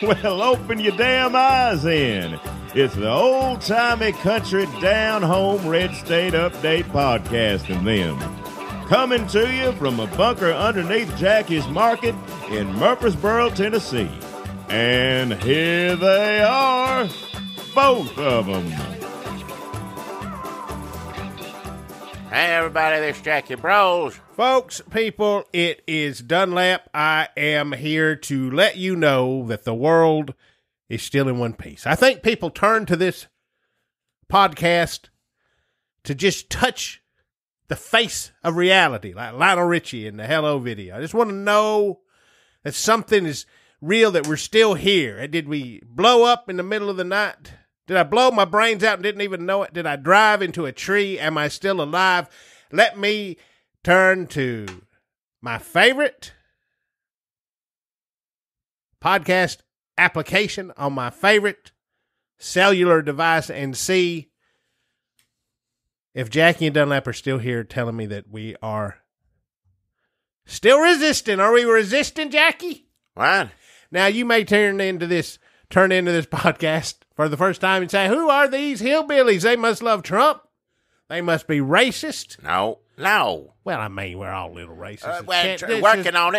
Well, open your damn eyes in. It's the old-timey country down-home red state update podcast and them. Coming to you from a bunker underneath Jackie's Market in Murfreesboro, Tennessee. And here they are, both of them. Hey everybody, this is Jackie Bros. Folks, people, it is Dunlap. I am here to let you know that the world is still in one piece. I think people turn to this podcast to just touch the face of reality, like Lionel Richie in the Hello video. I just want to know that something is real, that we're still here. Did we blow up in the middle of the night? Did I blow my brains out and didn't even know it? Did I drive into a tree? Am I still alive? Let me turn to my favorite podcast application on my favorite cellular device and see if Jackie and Dunlap are still here telling me that we are still resisting. Are we resisting, Jackie? What? Now, you may turn into this podcast for the first time and say, who are these hillbillies? They must love Trump. They must be racist. No. Well, I mean, we're all a little racist. Working on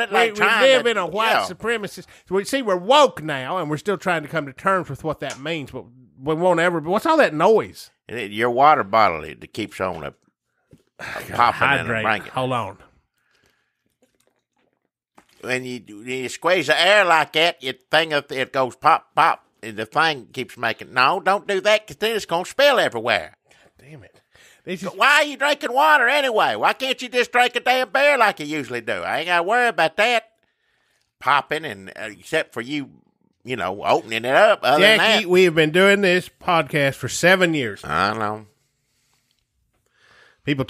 it. We live in a white supremacist. So we're woke now, and we're still trying to come to terms with what that means, but we won't ever. What's all that noise? Your water bottle, it keeps on popping in the blanket. Hold on. When you squeeze the air like that, it goes pop, pop, and the thing keeps making. No, don't do that, because then it's going to spill everywhere. Damn it. Why are you drinking water anyway? Why can't you just drink a damn beer like you usually do? I ain't got to worry about that popping, and except for you opening it up. Other Jackie, than that, we have been doing this podcast for 7 years. I know. People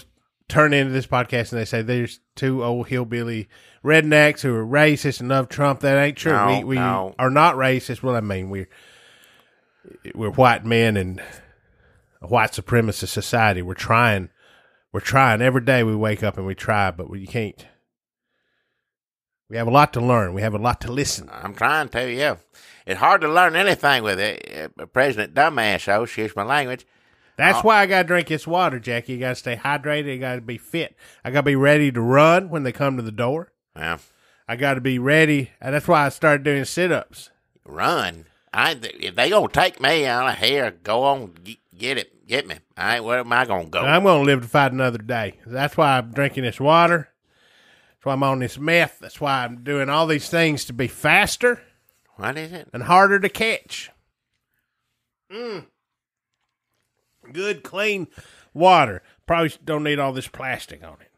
turn into this podcast and they say there's two old hillbilly rednecks who are racist and love Trump. That ain't true. We no. are not racist. Well, I mean, we're white men and a white supremacist society. We're trying every day. We wake up and we try, but you can't. We have a lot to learn. We have a lot to listen. I'm trying to, yeah. It's hard to learn anything with it. President Dumbass, excuse my language. That's why I got to drink this water, Jackie. You got to stay hydrated. You got to be fit. I got to be ready to run when they come to the door. Yeah. I got to be ready. And that's why I started doing sit-ups. Run? If they going to take me out of here, go on, get me. Where am I going to go? I'm going to live to fight another day. That's why I'm drinking this water. That's why I'm on this meth. That's why I'm doing all these things to be faster. What is it? And harder to catch. Good, clean water. Probably don't need all this plastic on it.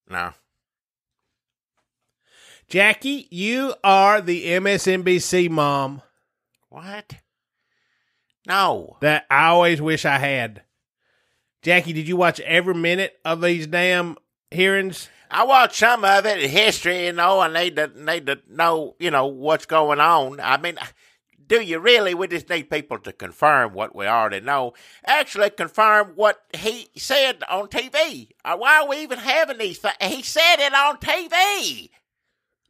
No. Jackie, you are the MSNBC mom. What? No. That I always wish I had. Jackie, did you watch every minute of these damn hearings? I watched some of it in history, I need to know, what's going on. I mean, do you really? We just need people to confirm what we already know. Actually confirm what he said on TV. Why are we even having these things? He said it on TV.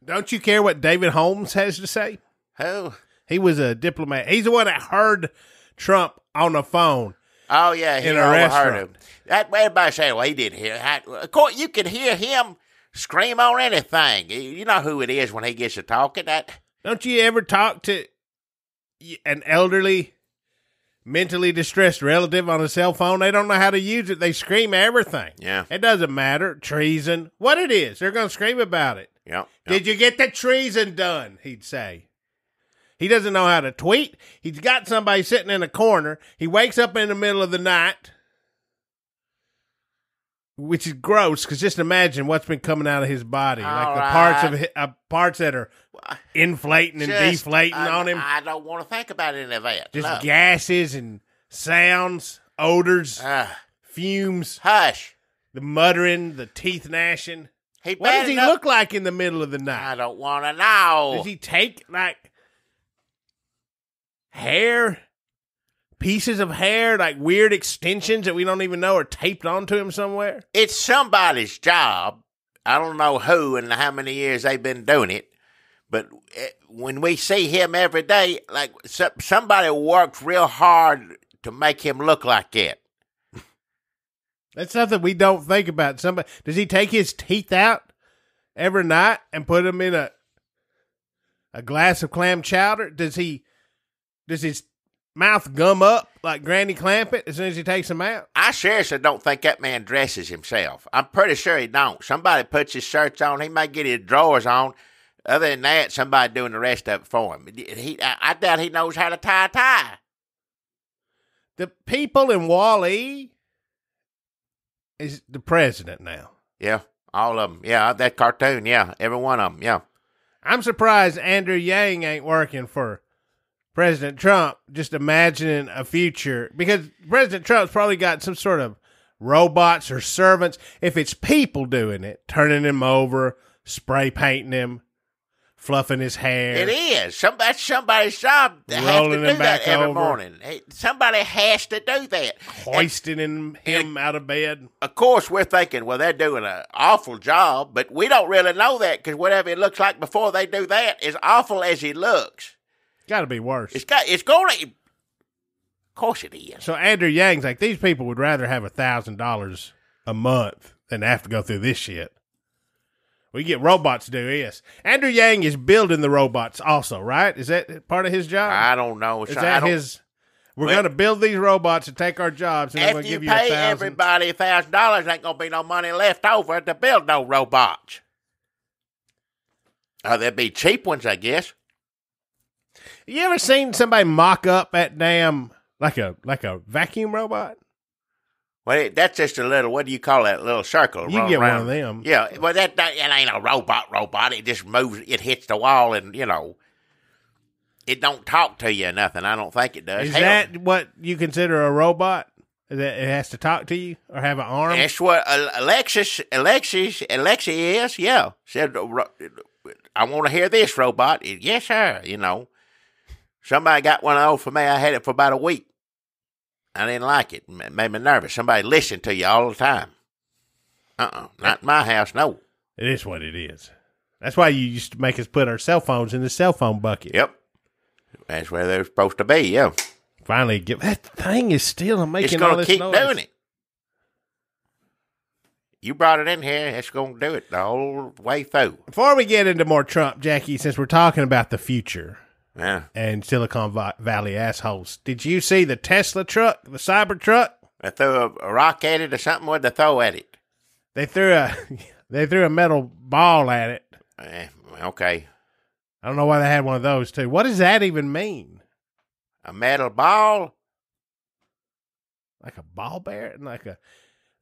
Don't you care what David Holmes has to say? Who? He was a diplomat. He's the one that heard Trump on the phone. Oh, yeah, he in a overheard him. restaurant. Everybody said, well, he didn't hear. Of course, you can hear him scream on anything. You know who it is when he gets to talking. Don't you ever talk to an elderly, mentally distressed relative on a cell phone? They don't know how to use it. They scream everything. Yeah. It doesn't matter. Treason. What it is. They're going to scream about it. Yep. Did you get the treason done? He'd say. He doesn't know how to tweet. He's got somebody sitting in a corner. He wakes up in the middle of the night, which is gross, because just imagine what's been coming out of his body. All the parts that are inflating and deflating on him. I don't want to think about any of that. Just gases and sounds, odors, fumes. Hush. The muttering, the teeth gnashing. What does he look like in the middle of the night? I don't want to know. Does he take, hair, pieces of hair, like weird extensions that we don't even know are taped onto him somewhere? It's somebody's job. I don't know who and how many years they've been doing it, But when we see him every day, like somebody works real hard to make him look like that. That's something we don't think about. Somebody, does he take his teeth out every night and put them in a glass of clam chowder? Does his mouth gum up like Granny Clampett as soon as he takes them out? I seriously don't think that man dresses himself. I'm pretty sure he don't. Somebody puts his shirts on. He may get his drawers on. Other than that, somebody doing the rest of it for him. I doubt he knows how to tie a tie. The people in Wall-E is the president now. Yeah, all of them. Yeah, that cartoon. Yeah, every one of them. Yeah. I'm surprised Andrew Yang ain't working for President Trump, just imagining a future, because President Trump's probably got some sort of robots or servants. If it's people doing it, turning him over, spray painting him, fluffing his hair. It is. That's somebody's job to have to do that every morning. Somebody has to do that. Hoisting him out of bed. Of course, we're thinking, well, they're doing an awful job, but we don't really know that, because whatever it looks like before they do that, as awful as it looks. Got to be worse. It's going to. Of course it is. So Andrew Yang's like, these people would rather have $1,000 a month than have to go through this shit. We get robots to do this. Andrew Yang is building the robots also, right? Is that part of his job? I don't know. Is that his? We're going to build these robots and take our jobs, and I'm going to give you $1,000. After you pay everybody $1,000, ain't going to be no money left over to build no robots. There'd be cheap ones, I guess. You ever seen somebody mock up that damn like a vacuum robot? Well, that's just a little, what do you call that, little circle? You can get one of them. Yeah, well, that it ain't a robot. It just moves, it hits the wall and, it don't talk to you or nothing. I don't think it does. Is that what you consider a robot? That it has to talk to you or have an arm? That's what Alexia is, yeah. Said, I want to hear this, robot. Yes, sir, Somebody got one of those for me. I had it for about a week. I didn't like it. It made me nervous. Somebody listened to you all the time. Not in my house, no. It is what it is. That's why you used to make us put our cell phones in the cell phone bucket. Yep. That's where they're supposed to be, yeah. Finally, that thing is still making all this noise. It's going to keep doing it. You brought it in here. It's going to do it the whole way through. Before we get into more Trump, Jackie, since we're talking about the future... Yeah. And Silicon Valley assholes. Did you see the Tesla truck, the Cybertruck? They threw a rock at it or something. What'd they throw at it? They threw a metal ball at it. Okay. I don't know why they had one of those too. What does that even mean? A metal ball? Like a ball bear?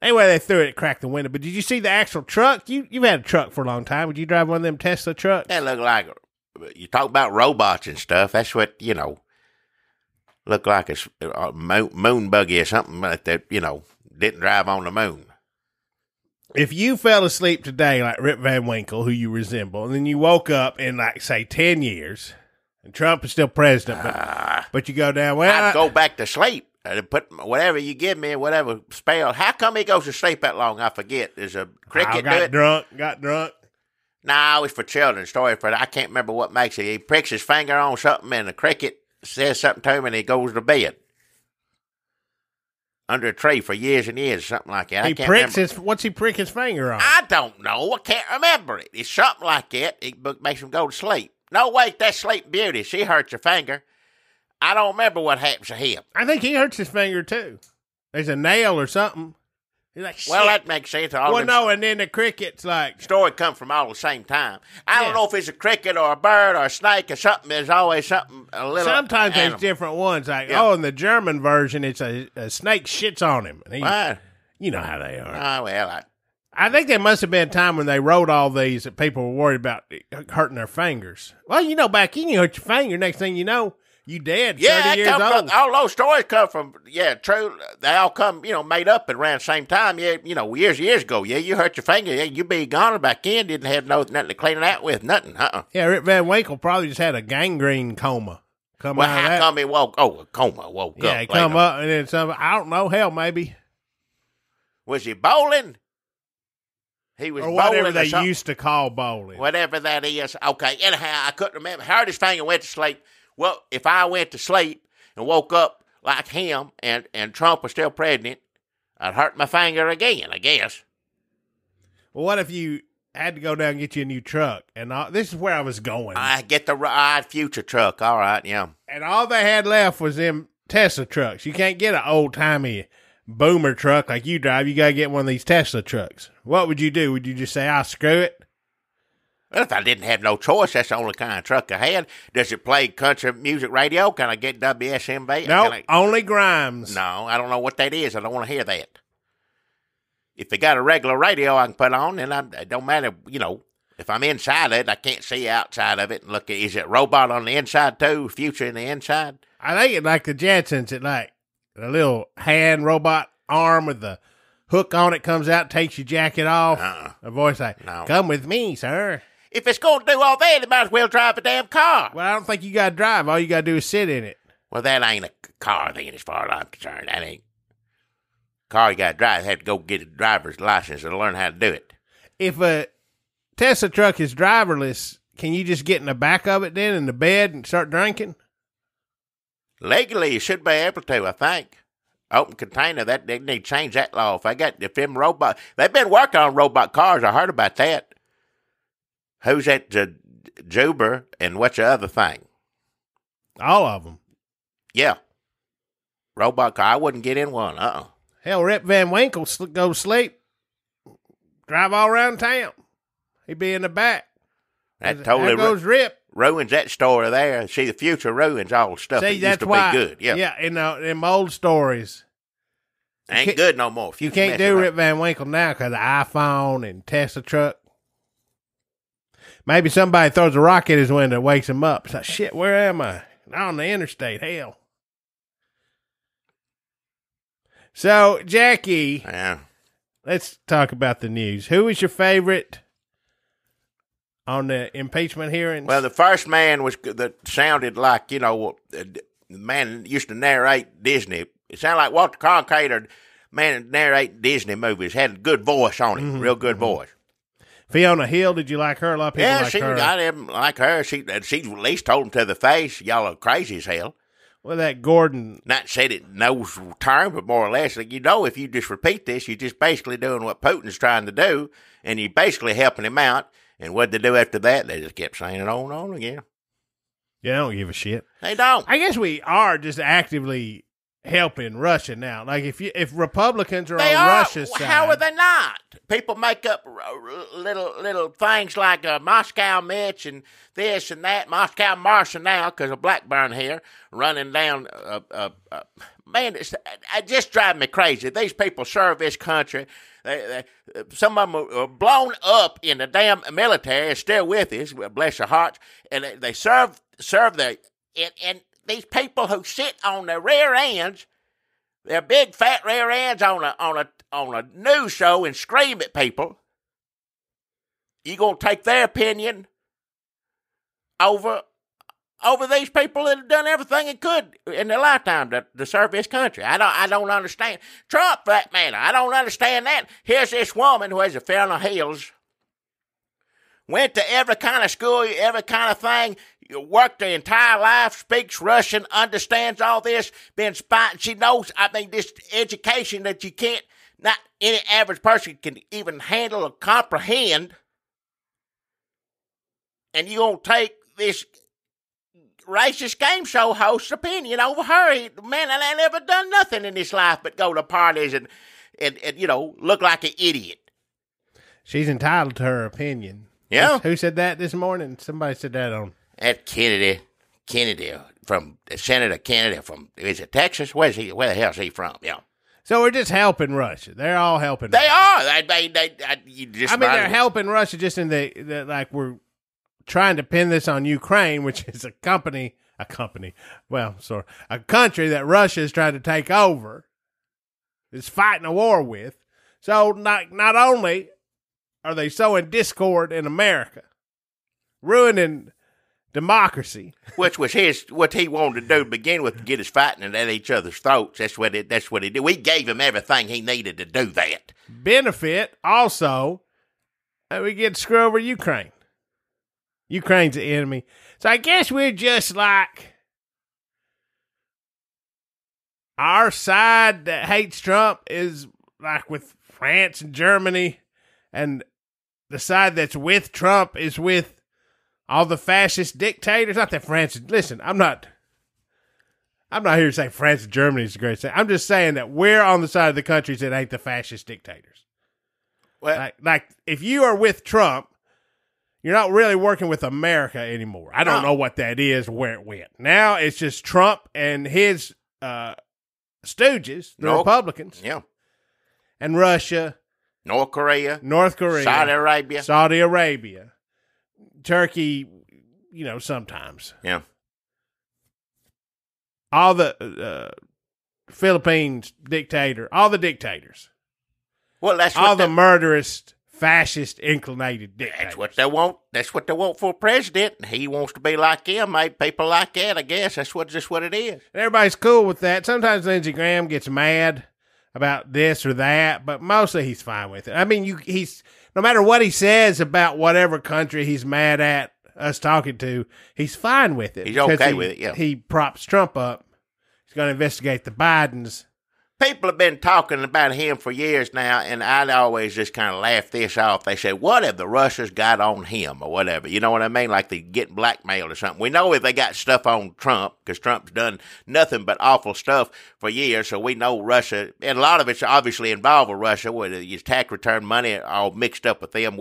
Anyway, they threw it, cracked the window. But did you see the actual truck? You've had a truck for a long time. Would you drive one of them Tesla trucks? That looked like you talk about robots and stuff. That's what, looked like a moon buggy or something like that, didn't drive on the moon. If you fell asleep today like Rip Van Winkle, who you resemble, and then you woke up in, say, 10 years, and Trump is still president, but you go down, well... I'd go back to sleep. I'd put whatever you give me, whatever spell. How come he goes to sleep that long? I forget. There's a cricket got drunk. No, it's for children's story. I can't remember what makes it. He pricks his finger on something, and the cricket says something to him, and he goes to bed under a tree for years and years, something like that. What's he prick his finger on? I don't know. I can't remember it. It's something like that. It makes him go to sleep. No, wait, that's Sleep Beauty. She hurts her finger. I don't remember what happens to him. I think he hurts his finger too. There's a nail or something. Well, that makes sense. And then the cricket's like... Story come from all the same time. I don't know if it's a cricket or a bird or a snake or something. There's always something a little Sometimes animal. There's different ones. In the German version, it's a snake shits on him. You know how they are. I think there must have been a time when they wrote all these that people were worried about hurting their fingers. Well, back then you hurt your finger. Next thing you know... You dead, 30 years old. All those stories come from, true. They all come, made up at around the same time. Yeah, years ago. Yeah, you hurt your finger. Yeah, you be gone back in. Didn't have nothing to clean it out with. Nothing. Yeah, Rip Van Winkle probably just had a gangrene coma. How come he woke? Oh, a coma woke up. Yeah, he come up and then some. I don't know. Hell, maybe. Was he bowling? He was or whatever bowling they something. used to call bowling. Whatever that is. Okay, anyhow, I couldn't remember. Hurt his finger, went to sleep. Well, if I went to sleep and woke up like him and Trump was still president, I'd hurt my finger again, I guess. Well, what if you had to go down and get you a new truck? And this is where I was going. I get the future truck. All right, yeah. And all they had left was them Tesla trucks. You can't get an old-timey boomer truck like you drive. You got to get one of these Tesla trucks. What would you do? Would you just say, screw it? Well, if I didn't have no choice, that's the only kind of truck I had. Does it play country music radio? Can I get WSMB? No, only Grimes. No, I don't know what that is. I don't want to hear that. If they got a regular radio I can put on, and it don't matter, if I'm inside it, I can't see outside of it and look at, is it robot on the inside too? Future in the inside? I think it like the Jetsons. It like a little hand robot arm with the hook on it comes out, takes your jacket off. A voice like, no. Come with me, sir. If it's going to do all that, it might as well drive a damn car. Well, I don't think you got to drive. All you got to do is sit in it. Well, that ain't a car then, as far as I'm concerned. That ain't. Car you got to drive. Have to go get a driver's license and learn how to do it. If a Tesla truck is driverless, can you just get in the back of it then in the bed and start drinking? Legally, you should be able to, I think. Open container, that they need to change that law. If them robot, they've been working on robot cars. I heard about that. Who's that? Juber and what's the other thing? All of them. Yeah. Robot car. I wouldn't get in one. Hell, Rip Van Winkle go to sleep, drive all around town. He'd be in the back. That totally goes Rip. Ruins that story there. See, the future ruins all the stuff that used to be good. Yeah. Yeah, in them old stories. Ain't good no more. You can't do Rip Van Winkle now because of the iPhone and Tesla truck. Maybe somebody throws a rock at his window, wakes him up. It's like, shit, where am I? On the interstate, hell. So, Jackie, let's talk about the news. Who is your favorite on the impeachment hearings? Well, the first man that sounded like, the man that used to narrate Disney. It sounded like Walter Cronkite, man that narrate Disney movies, had a good voice on him, real good voice. Fiona Hill, did you like her? A lot of people like her. I didn't like her. She at least told him to the face, y'all are crazy as hell. Well, that Gordon. Not said it no term, but more or less, if you just repeat this, you're just basically doing what Putin's trying to do, and you're basically helping him out. And what they do after that, they just kept saying it on and on again. Yeah, I don't give a shit. They don't. I guess we are just actively helping Russia now. Like if Republicans are on Russia's side, how are they not? People make up little things like Moscow Mitch and this and that. Moscow Martian now because of Blackburn here running down. Man, it just drives me crazy. These people serve this country. Some of them are blown up in the damn military, still with us, bless their hearts, and they serve and these people who sit on their rear ends, their big fat rear ends on a news show and scream at people. You gonna take their opinion over these people that have done everything they could in their lifetime to serve this country? I don't understand. Trump, for that matter, I don't understand that. Here's this woman who has a Fiona Hills, went to every kind of school, every kind of thing, worked her entire life, speaks Russian, understands all this, been spying. She knows, this education that you can't, not any average person can even handle or comprehend. And you gonna take this racist game show host's opinion over her? Man, I ain't never done nothing in this life but go to parties and look like an idiot. She's entitled to her opinion. Yeah. Who said that this morning? Somebody said that on. That Kennedy from Senator Kennedy from, is it Texas? Where the hell is he from? Yeah. So we're just helping Russia. They're all helping. They Russia. are. They're helping Russia just in the like we're trying to pin this on Ukraine, which is a country that Russia is trying to take over, is fighting a war with. So not only are they sowing discord in America, ruining democracy, which was what he wanted to do to begin with, to get us fighting at each other's throats. That's what he did. We gave him everything he needed to do that. Benefit also we get to screw over Ukraine. Ukraine's the enemy. So I guess we're just like our side that hates Trump is like with France and Germany, and the side that's with Trump is with all the fascist dictators. Not that France. Listen, I'm not here to say France and Germany is the greatest thing. I'm just saying that we're on the side of the countries that ain't the fascist dictators. Well, Like if you are with Trump, you're not really working with America anymore. I don't know what that is, where it went. Now it's just Trump and his stooges, the Republicans. Yeah. And Russia. North Korea. Saudi Arabia. Turkey, sometimes. Yeah. All the Philippines dictator, all the dictators. Well, that's what all the murderous, fascist, inclinated dictators. That's what they want. That's what they want for a president. He wants to be like him. Maybe people like that, I guess. That's just what it is. And everybody's cool with that. Sometimes Lindsey Graham gets mad about this or that, but mostly he's fine with it. I mean, he's no matter what he says about whatever country he's mad at us talking to, he's fine with it. He's okay with it, yeah. He props Trump up. He's going to investigate the Bidens. People have been talking about him for years now, and I'd always just kind of laugh this off. They say, what have the Russians got on him or whatever? You know what I mean? Like they get blackmailed or something. We know if they got stuff on Trump, because Trump's done nothing but awful stuff for years, so we know Russia, and a lot of it's obviously involved with Russia, where his tax return money all mixed up with them.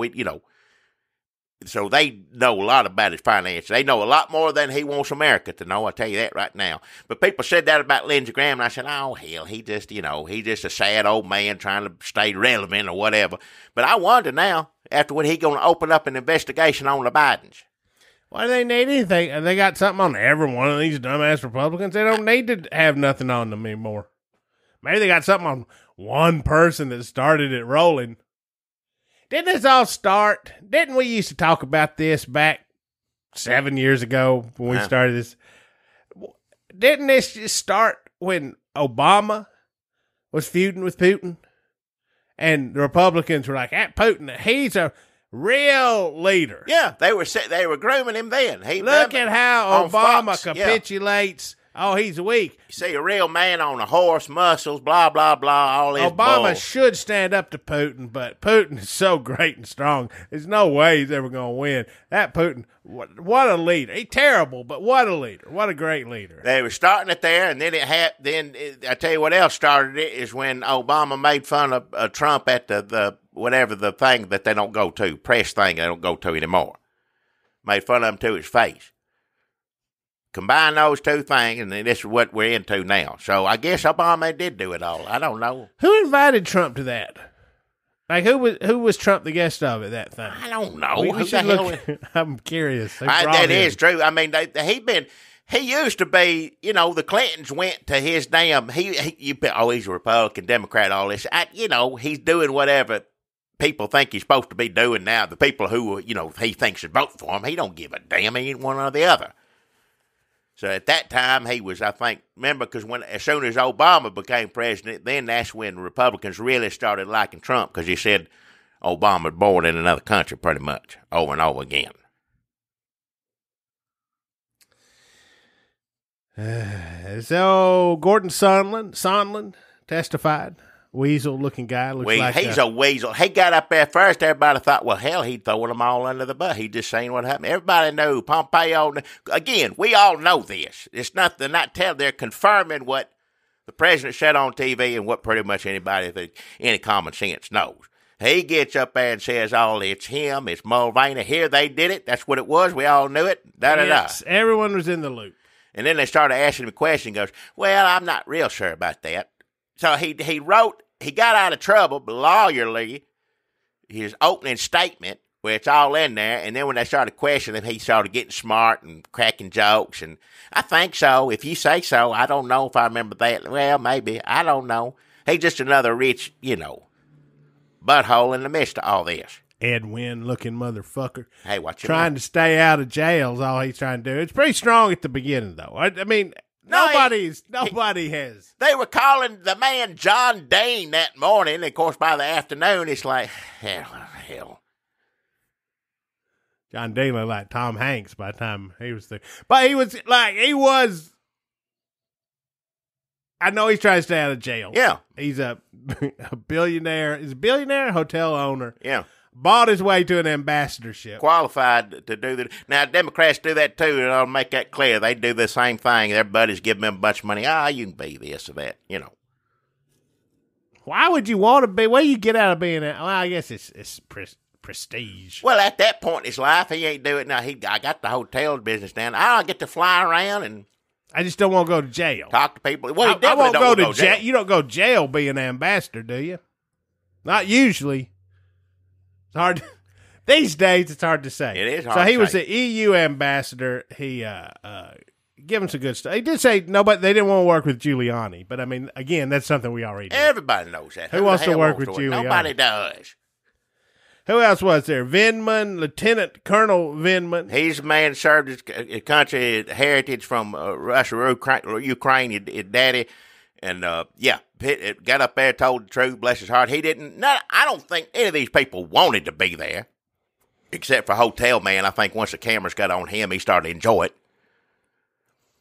So they know a lot about his finances. They know a lot more than he wants America to know. I'll tell you that right now. But people said that about Lindsey Graham, and I said, oh, hell, he's just a sad old man trying to stay relevant or whatever. But I wonder now, after when he going to open up an investigation on the Bidens. Why do they need anything? They got something on every one of these dumbass Republicans. They don't need to have nothing on them anymore. Maybe they got something on one person that started it rolling. Didn't this all start? Didn't we used to talk about this back 7 years ago when we started this? Didn't this just start when Obama was feuding with Putin? And the Republicans were like, Putin, he's a real leader. Yeah, they were grooming him then. Look at how Obama Fox, capitulates. Yeah. Oh, he's weak. You see a real man on a horse, muscles, blah, blah, blah, all this Obama bull. should stand up to Putin, but Putin is so great and strong. There's no way he's ever going to win. That Putin, what a leader. He's terrible, but what a leader. What a great leader. They were starting it there, and then I tell you what else started it is when Obama made fun of Trump at the whatever the thing that they don't go to, press thing they don't go to anymore. Made fun of him to his face. Combine those two things, and this is what we're into now. So I guess Obama did do it all. I don't know. Who invited Trump to that? Like, who was Trump the guest of at that thing? I don't know. We should look. I'm curious. That is true. I mean, he used to be, the Clintons went to his damn, he's a Republican, Democrat, all this. He's doing whatever people think he's supposed to be doing now. The people who, he thinks should vote for him, he don't give a damn. He ain't one or the other. So at that time, he was, I think, remember, because as soon as Obama became president, then that's when Republicans really started liking Trump, because he said Obama was born in another country pretty much, over and over again. So Gordon Sondland testified. Weasel-looking guy. He's a weasel. He got up there first. Everybody thought, well, hell, he'd throwing them all under the bus. He just saying what happened. Everybody knew. Pompeo. Again, we all know this. It's not. They're not telling. They're confirming what the president said on TV and what pretty much anybody with any common sense knows. He gets up there and says, "Oh, it's him. It's Mulvaney. Here they did it. That's what it was. We all knew it." Yes, everyone was in the loop. And then they started asking him a question. He goes, "Well, I'm not real sure about that." So he got out of trouble lawyerly, his opening statement, where it's all in there, and then when they started questioning him, he started getting smart and cracking jokes, and I think so. If you say so, I don't know if I remember that. Well, maybe. I don't know. He's just another rich, butthole in the midst of all this. Ed Wynn-looking motherfucker. Hey, watch your trying mouth. to stay out of jail is all he's trying to do. It's pretty strong at the beginning, though. I mean... Nobody has. They were calling the man John Dane that morning. And of course, by the afternoon, it's like, hell. John Dean looked like Tom Hanks by the time he was there. But he was. I know he's trying to stay out of jail. Yeah. He's a billionaire. He's a billionaire, hotel owner. Yeah. Bought his way to an ambassadorship. Qualified to do that. Now, Democrats do that too, and I'll make that clear. They do the same thing. Their buddies give them a bunch of money. You can be this or that, Why would you want to be? What do you get out of being that? Well, I guess it's prestige. Well, at that point in his life, he ain't doing it. Now, I got the hotel business down. I'll get to fly around and I just don't want to go to jail. talk to people. Well, I won't go to jail. You don't go to jail being an ambassador, do you? Not usually. It's hard. These days, it's hard to say. It is hard So he to was say. the EU ambassador. He gave him some good stuff. He did say nobody. They didn't want to work with Giuliani, but I mean, again, that's something we already know. Everybody knows that. Who wants the to hell work wants with to Giuliani? Nobody does. Who else was there? Vindman, Lieutenant Colonel Vindman. He's a man served his country, heritage from Russia, Ukraine, his daddy. And, got up there, told the truth, bless his heart. I don't think any of these people wanted to be there, except for Hotel Man. I think once the cameras got on him, he started to enjoy it.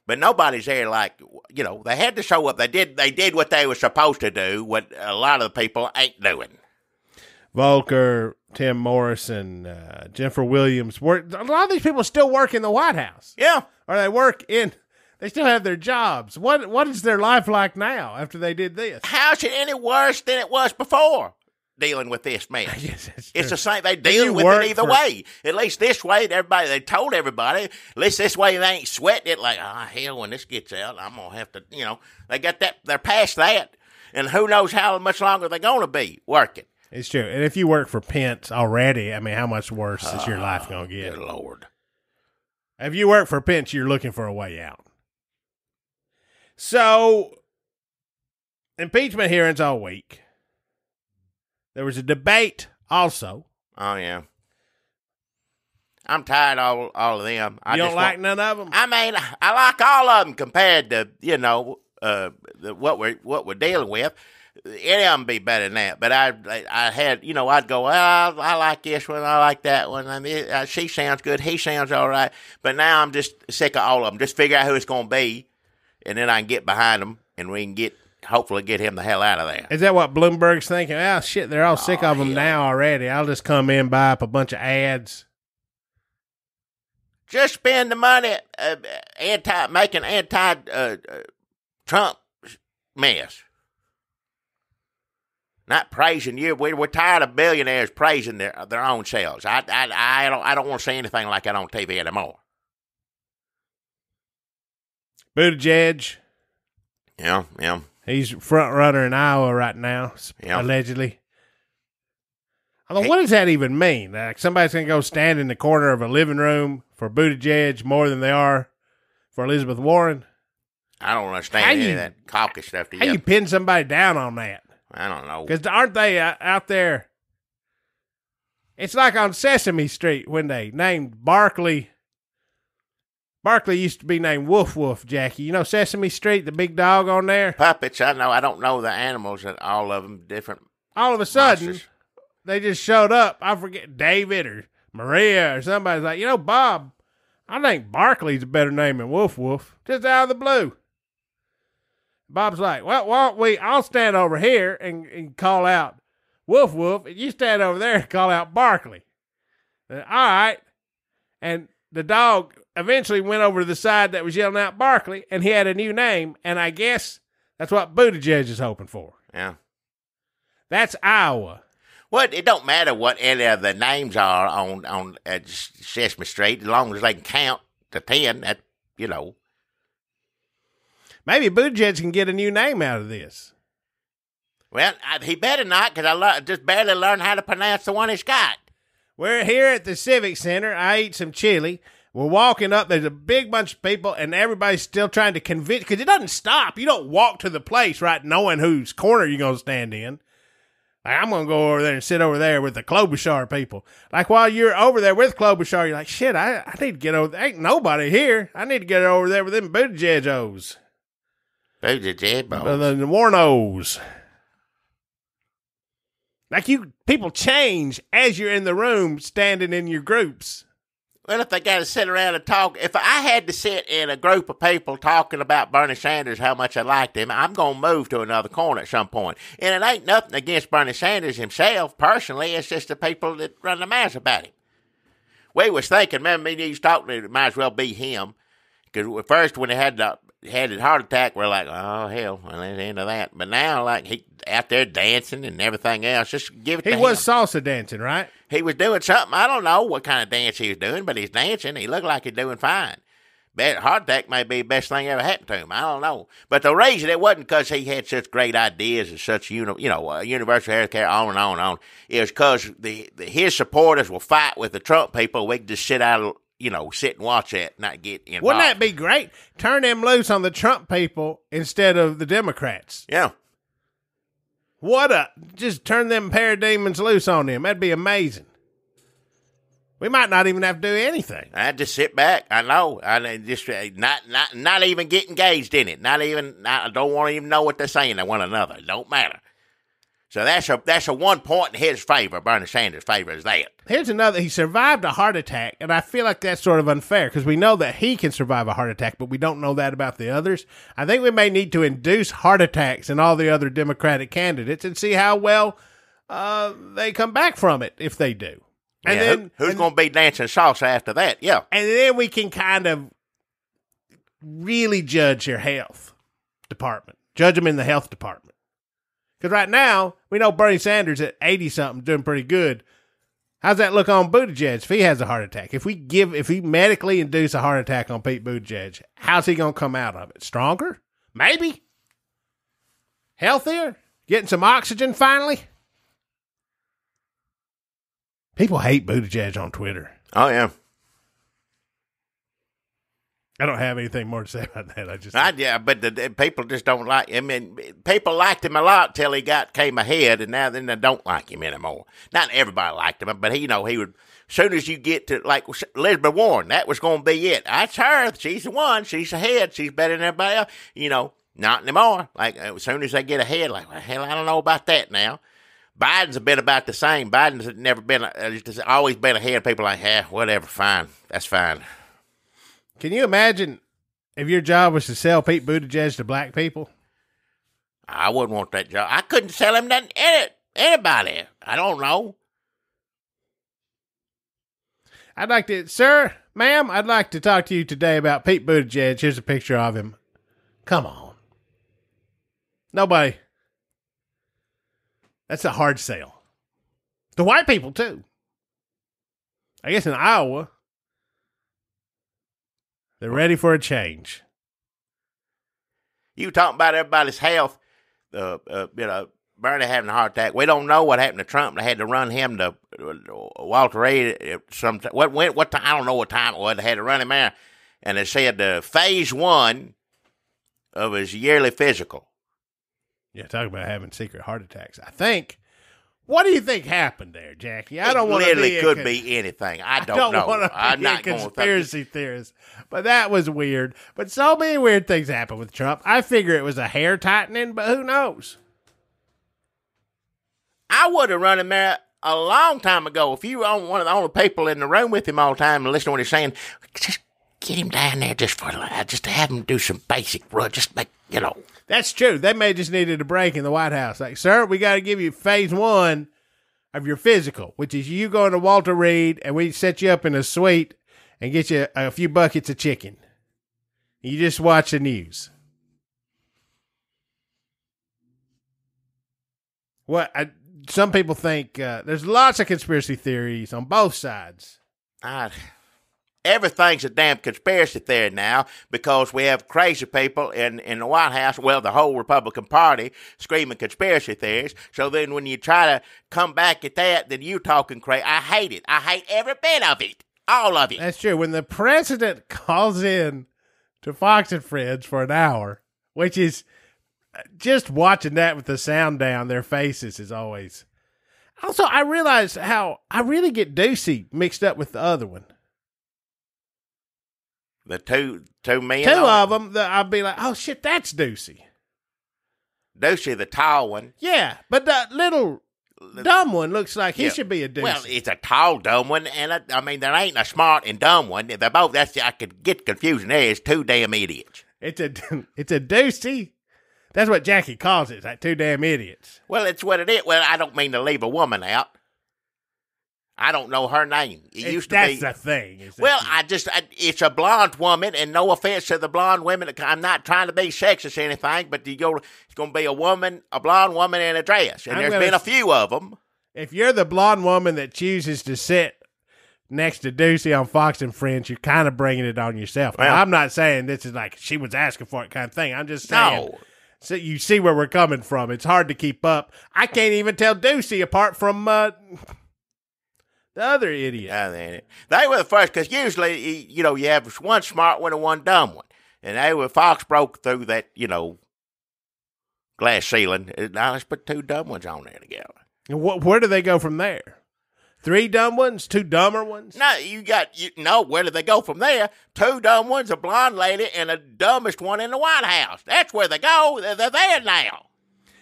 But nobody's there they had to show up. They did what they were supposed to do, what a lot of the people ain't doing. Volker, Tim Morrison, Jennifer Williams. A lot of these people still work in the White House. Yeah. Or they still have their jobs. What is their life like now after they did this? How's it any worse than it was before dealing with this man? Yes, that's It's true. the same. They dealing with it either way. At least this way, they told everybody, at least this way they ain't sweating it like, hell, when this gets out, I'm going to have to, they got that, they're past that. And who knows how much longer they're going to be working. It's true. And if you work for Pence already, I mean, how much worse is your life going to get? Good Lord. If you work for Pence, you're looking for a way out. So, impeachment hearings all week. There was a debate also. Oh, yeah. I'm tired of all of them. You don't like none of them? I mean, I like all of them compared to, what we're dealing with. Any of them be better than that. But I had, I'd go, well, I like this one, I like that one. I mean, she sounds good, he sounds all right. But now I'm just sick of all of them. Just figure out who it's going to be, and then I can get behind them, and we can hopefully get him the hell out of there. Is that what Bloomberg's thinking? Oh, shit, they're all sick of them now already. I'll just come in, buy up a bunch of ads. Just spend the money making Trump mess. Not praising you. We're tired of billionaires praising their own selves. I don't want to see anything like that on TV anymore. Buttigieg. Yeah. He's front runner in Iowa right now, allegedly. Although, what does that even mean? Like somebody's going to go stand in the corner of a living room for Buttigieg more than they are for Elizabeth Warren? I don't understand any of that caucus stuff. How you pin somebody down on that? I don't know. Because aren't they out there? It's like on Sesame Street when they named Barkley. Barkley used to be named Woof Woof, Jackie. You know Sesame Street, the big dog on there? Puppets, I know. I don't know the animals, all of them different. All of a sudden, monsters. They just showed up. I forget, David or Maria or somebody's like, Bob, I think Barkley's a better name than Woof Woof. Just out of the blue. Bob's like, well, why don't I'll stand over here and call out Woof Woof, and you stand over there and call out Barkley. All right. And the dog eventually went over to the side that was yelling out Barkley, and he had a new name, and I guess that's what Buttigieg is hoping for. Yeah. That's Iowa. Well, it don't matter what any of the names are on Sesame Street, as long as they can count to 10, that, Maybe Buttigieg can get a new name out of this. Well, he better not, because I just barely learned how to pronounce the one he's got. We're here at the Civic Center. I ate some chili. We're walking up. There's a big bunch of people, and everybody's still trying to convince, because it doesn't stop. You don't walk to the place, right, knowing whose corner you're going to stand in. Like, I'm going to go over there and sit over there with the Klobuchar people. Like, while you're over there with Klobuchar, you're like, shit, I need to get over there. Ain't nobody here. I need to get over there with them Buttigieg-os. Buttigieg-os. The Warnos. Like people change as you're in the room standing in your groups. Well, if they got to sit around and talk, if I had to sit in a group of people talking about Bernie Sanders, how much I liked him, I'm going to move to another corner at some point. And it ain't nothing against Bernie Sanders himself, personally. It's just the people that run the mouths about him. We was thinking, remember me was talking to, it might as well be him. Because at first, when he had his heart attack, we're like, oh, hell, well, that's the end of that. But now, like, he out there dancing and everything else, just give it to him. He was salsa dancing, right? He was doing something. I don't know what kind of dance he was doing, but he's dancing. He looked like he's doing fine. But heart attack may be the best thing ever happened to him. I don't know. But the reason it wasn't because he had such great ideas and such, universal health care, on and on and on. It was because his supporters will fight with the Trump people. We can just sit out, sit and watch that and not get involved. Wouldn't that be great? Turn them loose on the Trump people instead of the Democrats. Yeah. Just turn them parademons loose on them. That'd be amazing. We might not even have to do anything. I just sit back. I know. I just not even get engaged in it. I don't want to even know what they're saying to one another. It don't matter. So that's a 1 point in his favor. Bernie Sanders' favor is that. Here's another. He survived a heart attack, and I feel like that's sort of unfair because we know that he can survive a heart attack, but we don't know that about the others. I think we may need to induce heart attacks in all the other Democratic candidates and see how well they come back from it if they do. And then who's going to be dancing salsa after that? Yeah. And then we can kind of really judge your health department. Judge them in the health department. Because right now, we know Bernie Sanders at 80-something doing pretty good. How's that look on Buttigieg if he has a heart attack? If we medically induce a heart attack on Pete Buttigieg, how's he going to come out of it? Stronger? Maybe? Healthier? Getting some oxygen finally? People hate Buttigieg on Twitter. Oh, yeah. I don't have anything more to say about that. Yeah, but the people just don't like him. I mean, people liked him a lot till he came ahead, and now then they don't like him anymore. Not everybody liked him, but he would. As soon as you get to like Elizabeth Warren, that was going to be it. That's her. She's the one. She's ahead. She's better than everybody else. Not anymore. Like as soon as they get ahead, like well, hell, I don't know about that now. Biden's a bit about the same. Biden's never been, just always been ahead. People are like, whatever, fine. That's fine. Can you imagine if your job was to sell Pete Buttigieg to black people? I wouldn't want that job. I couldn't sell him nothing, anybody. I don't know. Sir, ma'am, I'd like to talk to you today about Pete Buttigieg. Here's a picture of him. Come on. Nobody. That's a hard sell. The white people, too. I guess in Iowa, they're ready for a change. You talking about everybody's health, Bernie having a heart attack. We don't know what happened to Trump. They had to run him to Walter Reed. What time? I don't know what time it was. They had to run him there. And they said phase 1 of his yearly physical. Yeah, talk about having secret heart attacks. I think. What do you think happened there, Jackie? I don't want to literally could be anything. I don't know. I'm not going to conspiracy theorist, but that was weird. But so many weird things happen with Trump. I figure it was a hair tightening, but who knows? I would have run him there a long time ago. If you were one of the only people in the room with him all the time and listen to what he's saying, just get him down there just to have him do some basic run, just make, That's true. They may just needed a break in the White House. Like, sir, we got to give you phase 1 of your physical, which is you going to Walter Reed and we set you up in a suite and get you a few buckets of chicken. You just watch the news. Some people think there's lots of conspiracy theories on both sides. Everything's a damn conspiracy theory now because we have crazy people in the White House, well, the whole Republican Party, screaming conspiracy theories. So then when you try to come back at that, then you talking crazy. I hate it. I hate every bit of it. All of it. That's true. When the president calls in to Fox and Friends for an hour, which is just watching that with the sound down, their faces is always. Also, I realize how I really get Ducey mixed up with the other one. The two men? Two of them, I'll be like, oh, shit, that's Ducey. Ducey, the tall one. Yeah, but the little dumb one looks like he should be a Deucey. Well, it's a tall dumb one, and there ain't a smart and dumb one. They're both. I could get confusing. There is two damn idiots. It's a Deucey. That's what Jackie calls it. It's like two damn idiots. Well, it's what it is. Well, I don't mean to leave a woman out. I don't know her name. It used to be. That's the thing. It's a blonde woman, and no offense to the blonde women. I'm not trying to be sexist or anything, but it's going to be a blonde woman in a dress, and there's been a few of them. If you're the blonde woman that chooses to sit next to Deucey on Fox and Friends, you're kind of bringing it on yourself. Well, I'm not saying this is like she was asking for it kind of thing. I'm just saying. No. So you see where we're coming from. It's hard to keep up. I can't even tell Deucey apart from the other idiot. They were the first, because usually, you have one smart one and one dumb one. And Fox broke through that, glass ceiling. Now let's put two dumb ones on there together. And where do they go from there? 3 dumb ones? 2 dumber ones? No, where do they go from there? 2 dumb ones, a blonde lady, and the dumbest one in the White House. That's where they go. They're there now.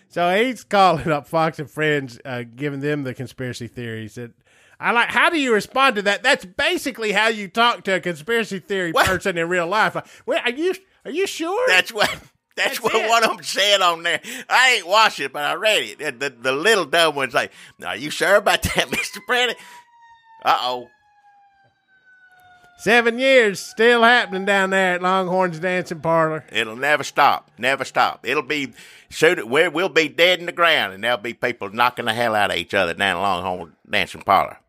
So he's calling up Fox and Friends, giving them the conspiracy theories. How do you respond to that? That's basically how you talk to a conspiracy theory person in real life. Are you sure? That's what one of them said on there. I ain't watched it, but I read it. The little dumb one's like, "Are you sure about that, Mr. President?" Uh-oh. 7 years, still happening down there at Longhorn's Dancing Parlor. It'll never stop. Never stop. It'll be we'll be dead in the ground, and there'll be people knocking the hell out of each other down at Longhorn Dancing Parlor.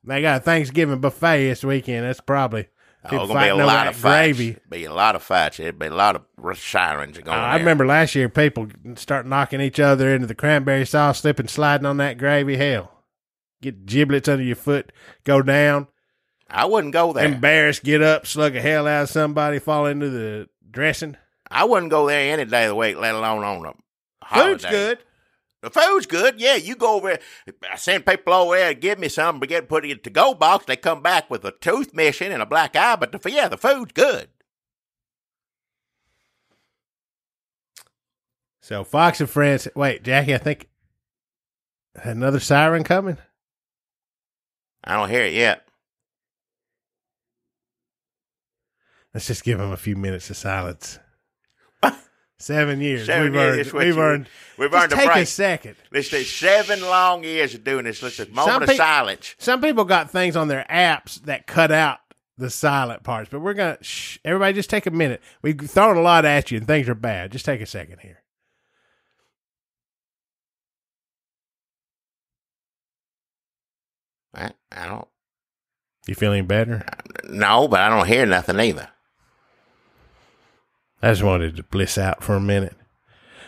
They got a Thanksgiving buffet this weekend. That's probably going to be a lot of fights. Be a lot of fights. There'll be a lot of sirens going on. I remember last year people start knocking each other into the cranberry sauce, slipping, sliding on that gravy. Hell, get giblets under your foot, go down. I wouldn't go there. Embarrassed, get up, slug the hell out of somebody, fall into the dressing. I wouldn't go there any day of the week, let alone on a holiday. Food's good. The food's good, yeah. You go over there. I send people over there to give me some, but put it in the to-go box. They come back with a tooth missing and a black eye, but the food's good. So Fox and Friends. Wait, Jackie, I think another siren coming? I don't hear it yet. Let's just give him a few minutes of silence. 7 years. We've earned a break. Take a second. Let's say 7 long years of doing this. Let's just moment of silence. Some people got things on their apps that cut out the silent parts, but we're going to, everybody just take a minute. We've thrown a lot at you and things are bad. Just take a second here. I don't. You feeling better? No, but I don't hear nothing either. I just wanted to bliss out for a minute.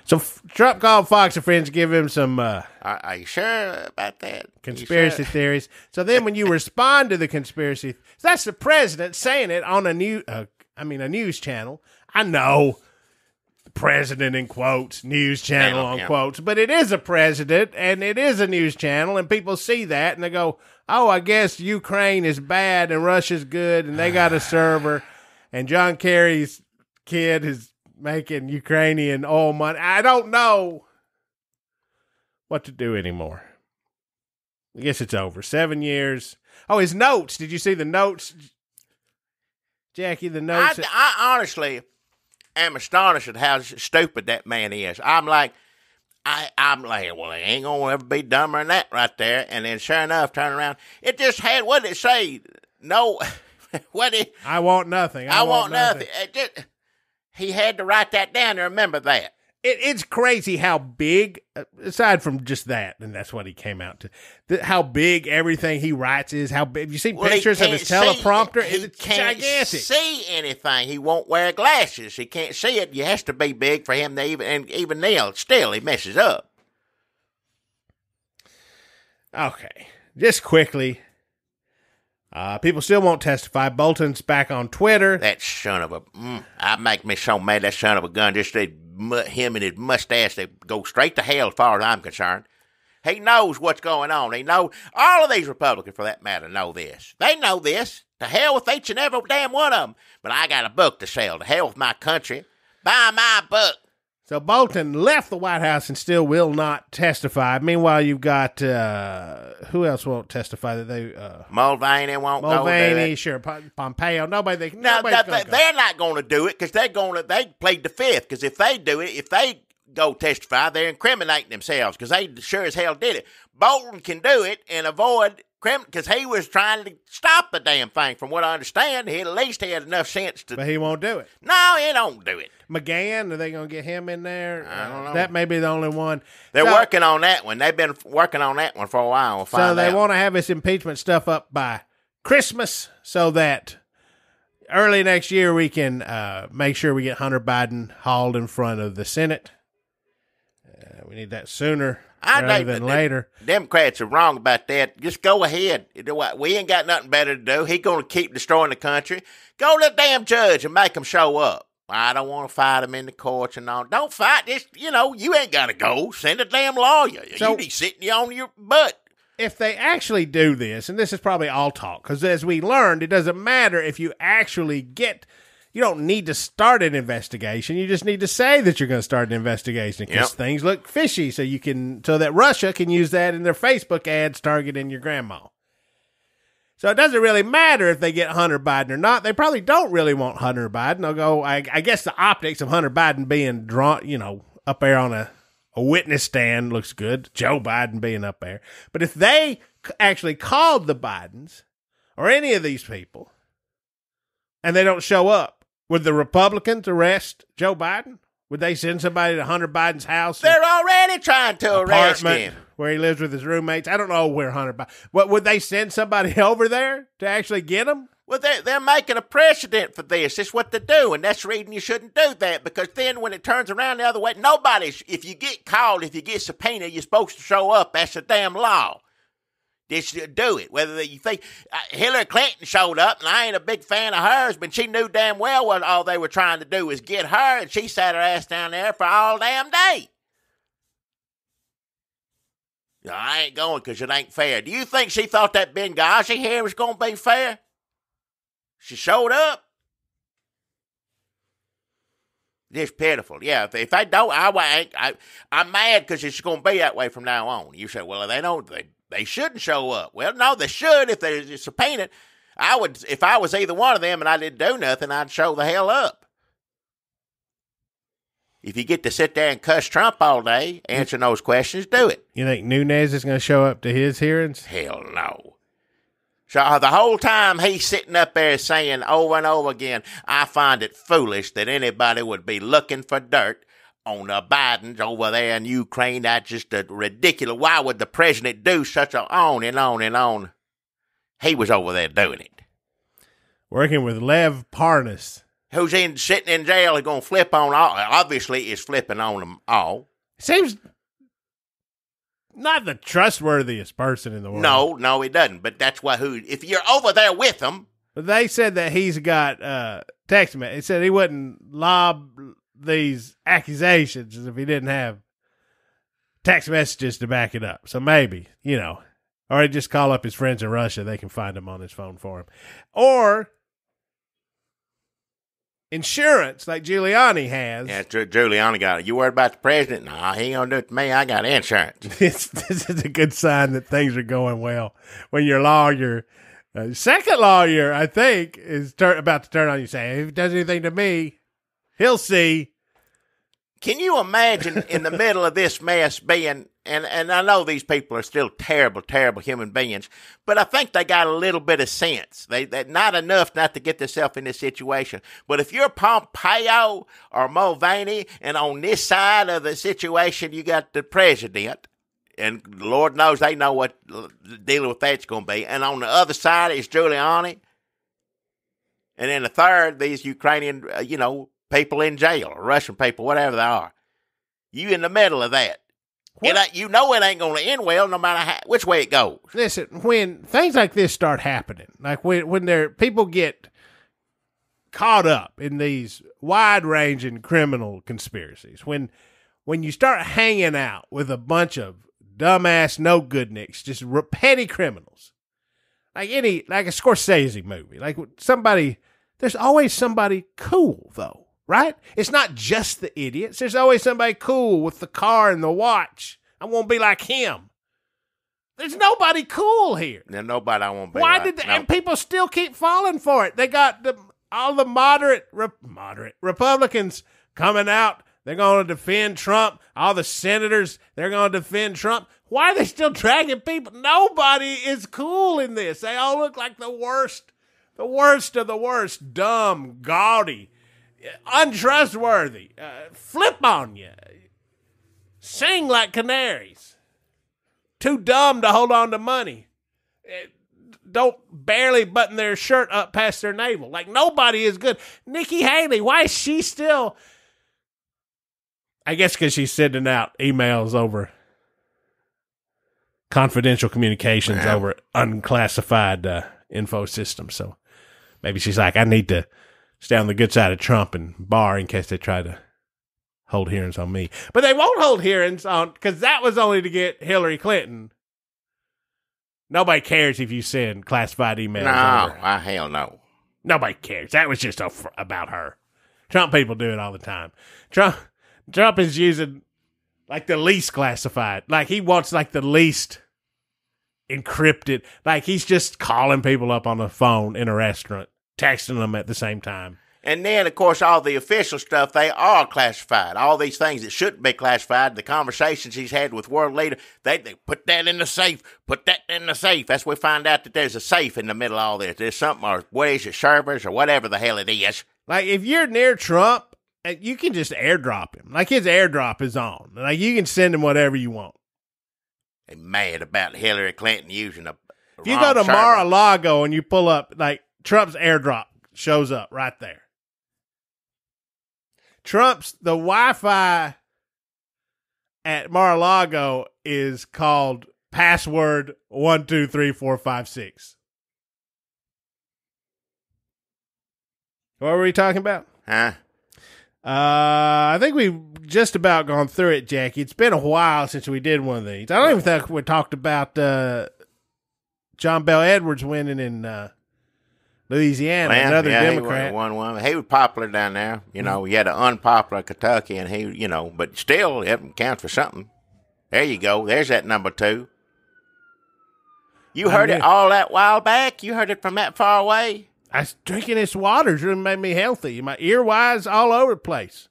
So Trump called Fox and Friends, give him some... Are you sure about that? Conspiracy theories. So then when you respond to the conspiracy... That's the president saying it on a news channel. I know, president in quotes, news channel on quotes, but it is a president and it is a news channel, and people see that and they go, oh, I guess Ukraine is bad and Russia's good and they got a server, and John Kerry's kid is making Ukrainian oil money. I don't know what to do anymore. I guess it's over. 7 years. Oh, his notes. Did you see the notes, Jackie? The notes. I honestly am astonished at how stupid that man is. I'm like, well, he ain't gonna ever be dumber than that right there. And then, sure enough, turn around. It just had, what did it say? No, I want nothing. I want nothing. He had to write that down to remember that. It's crazy how big, aside from just that, and that's what he came out to, how big everything he writes is, how big. Have you seen pictures of his teleprompter? It's gigantic. See anything. He won't wear glasses. He can't see it. It has to be big for him to even Neil, still, he messes up. Okay. Just quickly. People still won't testify. Bolton's back on Twitter. That son of a... I make me so mad, that son of a gun. Just him and his mustache, they go straight to hell as far as I'm concerned. He knows what's going on. He knows... All of these Republicans, for that matter, know this. They know this. To hell with each and every damn one of them. But I got a book to sell. To hell with my country. Buy my book. So Bolton left the White House and still will not testify. Meanwhile, you've got who else won't testify? That they Mulvaney won't go. Mulvaney, sure, Pompeo. Nobody. They're not going to do it because they plead the fifth. Because if they do it, if they go testify, they're incriminating themselves because they sure as hell did it. Bolton can do it and avoid because he was trying to stop the damn thing. From what I understand, he at least had enough sense to. But he won't do it. No, he don't do it. McGahn, are they going to get him in there? I don't know. That may be the only one. They're working on that one. They've been working on that one for a while. So they want to have this impeachment stuff up by Christmas so that early next year we can make sure we get Hunter Biden hauled in front of the Senate. We need that sooner rather than later. Democrats are wrong about that. Just go ahead. We ain't got nothing better to do. He's going to keep destroying the country. Go to the damn judge and make him show up. I don't want to fight him in the courts and all. Don't fight this. You ain't got to go. Send a damn lawyer. So, you be sitting on your butt. If they actually do this, and this is probably all talk, because as we learned, it doesn't matter if you actually you don't need to start an investigation. You just need to say that you're going to start an investigation because things look fishy. So that Russia can use that in their Facebook ads targeting your grandma. So it doesn't really matter if they get Hunter Biden or not. They probably don't really want Hunter Biden. They'll go, I guess the optics of Hunter Biden being drawn, up there on a witness stand looks good. Joe Biden being up there. But if they actually called the Bidens or any of these people and they don't show up, would the Republicans arrest Joe Biden? Would they send somebody to Hunter Biden's house? They're already trying to arrest him. Where he lives with his roommates. I don't know where Hunter Biden... Would they send somebody over there to actually get him? Well, they're making a precedent for this. That's what they do, and that's the reason you shouldn't do that, because then when it turns around the other way, if you get called, if you get subpoenaed, you're supposed to show up. That's the damn law. Just do it. Whether you think Hillary Clinton showed up, and I ain't a big fan of hers, but she knew damn well what all they were trying to do was get her, and she sat her ass down there for all damn day. I ain't going because it ain't fair. Do you think she thought that Benghazi here was going to be fair? She showed up. Just pitiful. Yeah, if I don't, I'm mad because it's going to be that way from now on. You say, well, they shouldn't show up. Well, no, they should if they're subpoenaed. If I was either one of them and I didn't do nothing, I'd show the hell up. If you get to sit there and cuss Trump all day, answering those questions, do it. You think Nunez is going to show up to his hearings? Hell no. So the whole time he's sitting up there saying over and over again, I find it foolish that anybody would be looking for dirt on the Bidens over there in Ukraine. That's just ridiculous. Why would the president do such a on and on and on? He was over there doing it. Working with Lev Parnas. Who's sitting in jail is going to flip on all. Obviously, is flipping on them all. Seems not the trustworthiest person in the world. No, he doesn't. But that's if you're over there with him. They said that he's got text messages. He said he wouldn't lob these accusations if he didn't have text messages to back it up. So maybe, or he'd just call up his friends in Russia. They can find him on his phone for him. Or insurance like Giuliani has. Yeah, Giuliani got it. You worried about the president? Nah, he ain't going to do it to me. I got insurance. This is a good sign that things are going well. When your lawyer, second lawyer, I think, is about to turn on you saying, if he does anything to me, he'll see. Can you imagine in the middle of this mess being, and I know these people are still terrible, terrible human beings, but I think they got a little bit of sense. They not enough not to get themselves in this situation. But if you're Pompeo or Mulvaney, and on this side of the situation you got the president, and Lord knows they know what dealing with that's going to be, and on the other side is Giuliani, and then the third, these Ukrainian, people in jail, or Russian people, whatever they are. You in the middle of that. It ain't going to end well no matter which way it goes. Listen, when things like this start happening, like when people get caught up in these wide-ranging criminal conspiracies, when you start hanging out with a bunch of dumbass no-good-nicks, just petty criminals, like a Scorsese movie, like there's always somebody cool, though. right? It's not just the idiots. There's always somebody cool with the car and the watch. I won't be like him. There's nobody cool here. There's nobody I won't be Why like. did No. and people still keep falling for it? They got all the moderate Republicans coming out. They're going to defend Trump. All the senators, they're going to defend Trump. Why are they still dragging people? Nobody is cool in this. They all look like the worst of the worst. Dumb, gaudy, untrustworthy, flip on you, sing like canaries, too dumb to hold on to money, don't barely button their shirt up past their navel. Like, nobody is good. Nikki Haley, why is she still... I guess because she's sending out emails over confidential communications over unclassified info systems. So maybe she's like, I need to stay on the good side of Trump and bar in case they try to hold hearings on me. But they won't hold hearings on, because that was only to get Hillary Clinton. Nobody cares if you send classified emails over. No, hell no. Nobody cares. That was just about her. Trump people do it all the time. Trump is using like the least classified. Like, he wants like the least encrypted. Like, he's just calling people up on the phone in a restaurant, texting them at the same time. And then, of course, all the official stuff, they are classified. All these things that shouldn't be classified, the conversations he's had with world leaders, they put that in the safe, put that in the safe. That's when we find out that there's a safe in the middle of all this. There's something, or ways or servers, or whatever the hell it is. Like, if you're near Trump, you can just airdrop him. Like, his airdrop is on. Like, you can send him whatever you want. They're mad about Hillary Clinton using a If you go to Mar-a-Lago and you pull up, like, Trump's airdrop shows up right there. The Wi-Fi at Mar-a-Lago is called password 123456. What were we talking about? Huh? I think we've just about gone through it, Jackie. It's been a while since we did one of these. I don't even think we talked about John Bel Edwards winning in Louisiana, another Democrat. He was popular down there. You know, he had an unpopular Kentucky, and he, but still, it counts for something. There you go. There's that number 2. You heard it all that while back? You heard it from that far away? I was drinking this water. It's really made me healthy. My ear-wise all over the place.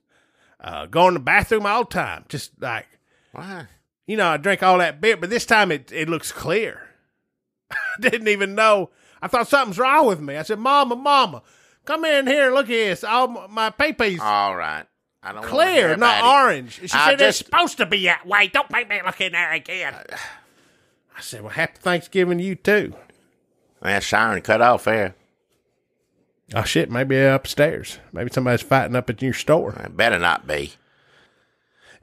Going to the bathroom all the time. Just like, why? I drink all that beer, but this time it looks clear. I didn't even know. I thought something's wrong with me. I said, Mama, come in here and look at this. All my pee-pee's all right. I don't clear, not orange. She said, it's supposed to be that way. Don't make me look in there again. I said, well, happy Thanksgiving to you, too. That siren cut off there. Oh, shit, maybe upstairs. Maybe somebody's fighting up at your store. It better not be.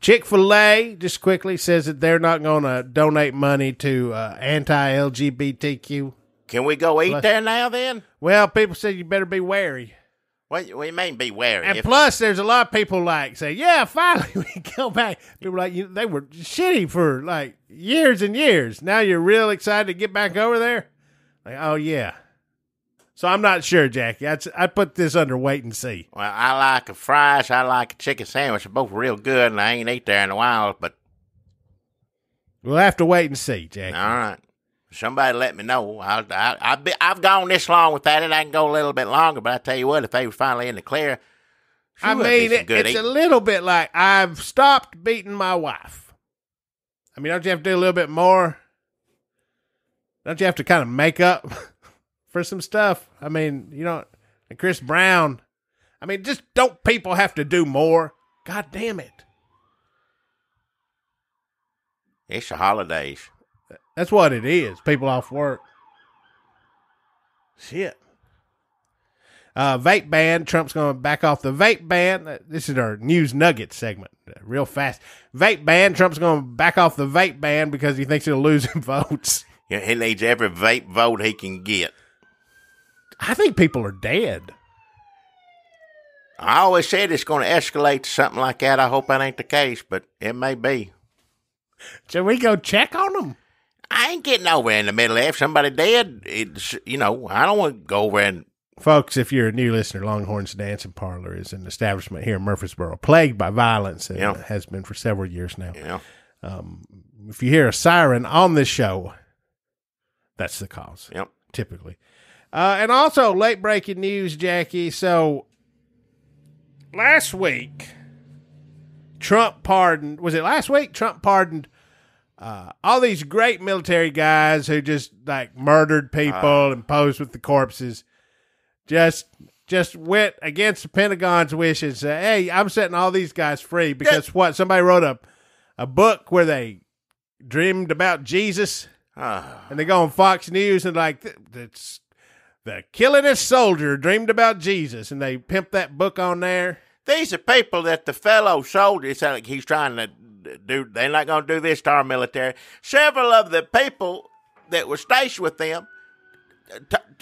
Chick-fil-A, just quickly, says that they're not going to donate money to anti-LGBTQ. Can we go eat there now, then? Well, people said you better be wary. What do you mean be wary? And plus, there's a lot of people like say, yeah, finally we can go back. People like, they were shitty for like years and years. Now you're real excited to get back over there? Like, oh, yeah. So I'm not sure, Jackie. I'd put this under wait and see. Well, I like a fries. I like a chicken sandwich. They're both real good, and I ain't ate there in a while, but... We'll have to wait and see, Jackie. All right. Somebody let me know. I've gone this long without it. I can go a little bit longer, but I tell you what, if they were finally in the clear... I mean, it's a little bit like I've stopped beating my wife. I mean, don't you have to do a little bit more? Don't you have to kind of make up... for some stuff? I mean, and Chris Brown. I mean, just don't people have to do more? God damn it. It's the holidays. That's what it is. People off work. Shit. Vape ban. Trump's going to back off the vape ban. This is our news nugget segment. Real fast. Vape ban. Trump's going to back off the vape ban because he thinks he'll lose him votes. Yeah, he needs every vape vote he can get. I think people are dead. I always said it's going to escalate to something like that. I hope that ain't the case, but it may be. Should we go check on them? I ain't getting over in the middle of it. If somebody dead, I don't want to go over and Folks, if you're a new listener, Longhorn's Dancing Parlor is an establishment here in Murfreesboro, plagued by violence, and has been for several years now. Yeah. If you hear a siren on this show, that's the cause. Yep. Typically. And also, late breaking news, Jackie. So, last week, Trump pardoned all these great military guys who just like murdered people and posed with the corpses. Just went against the Pentagon's wishes. Hey, I'm setting all these guys free because somebody wrote a book where they dreamed about Jesus, and they go on Fox News and like that's the killingest soldier dreamed about Jesus, and they pimp that book on there. These are people that the fellow soldiers, like he's trying to do. They're not going to do this to our military. Several of the people that were stationed with them,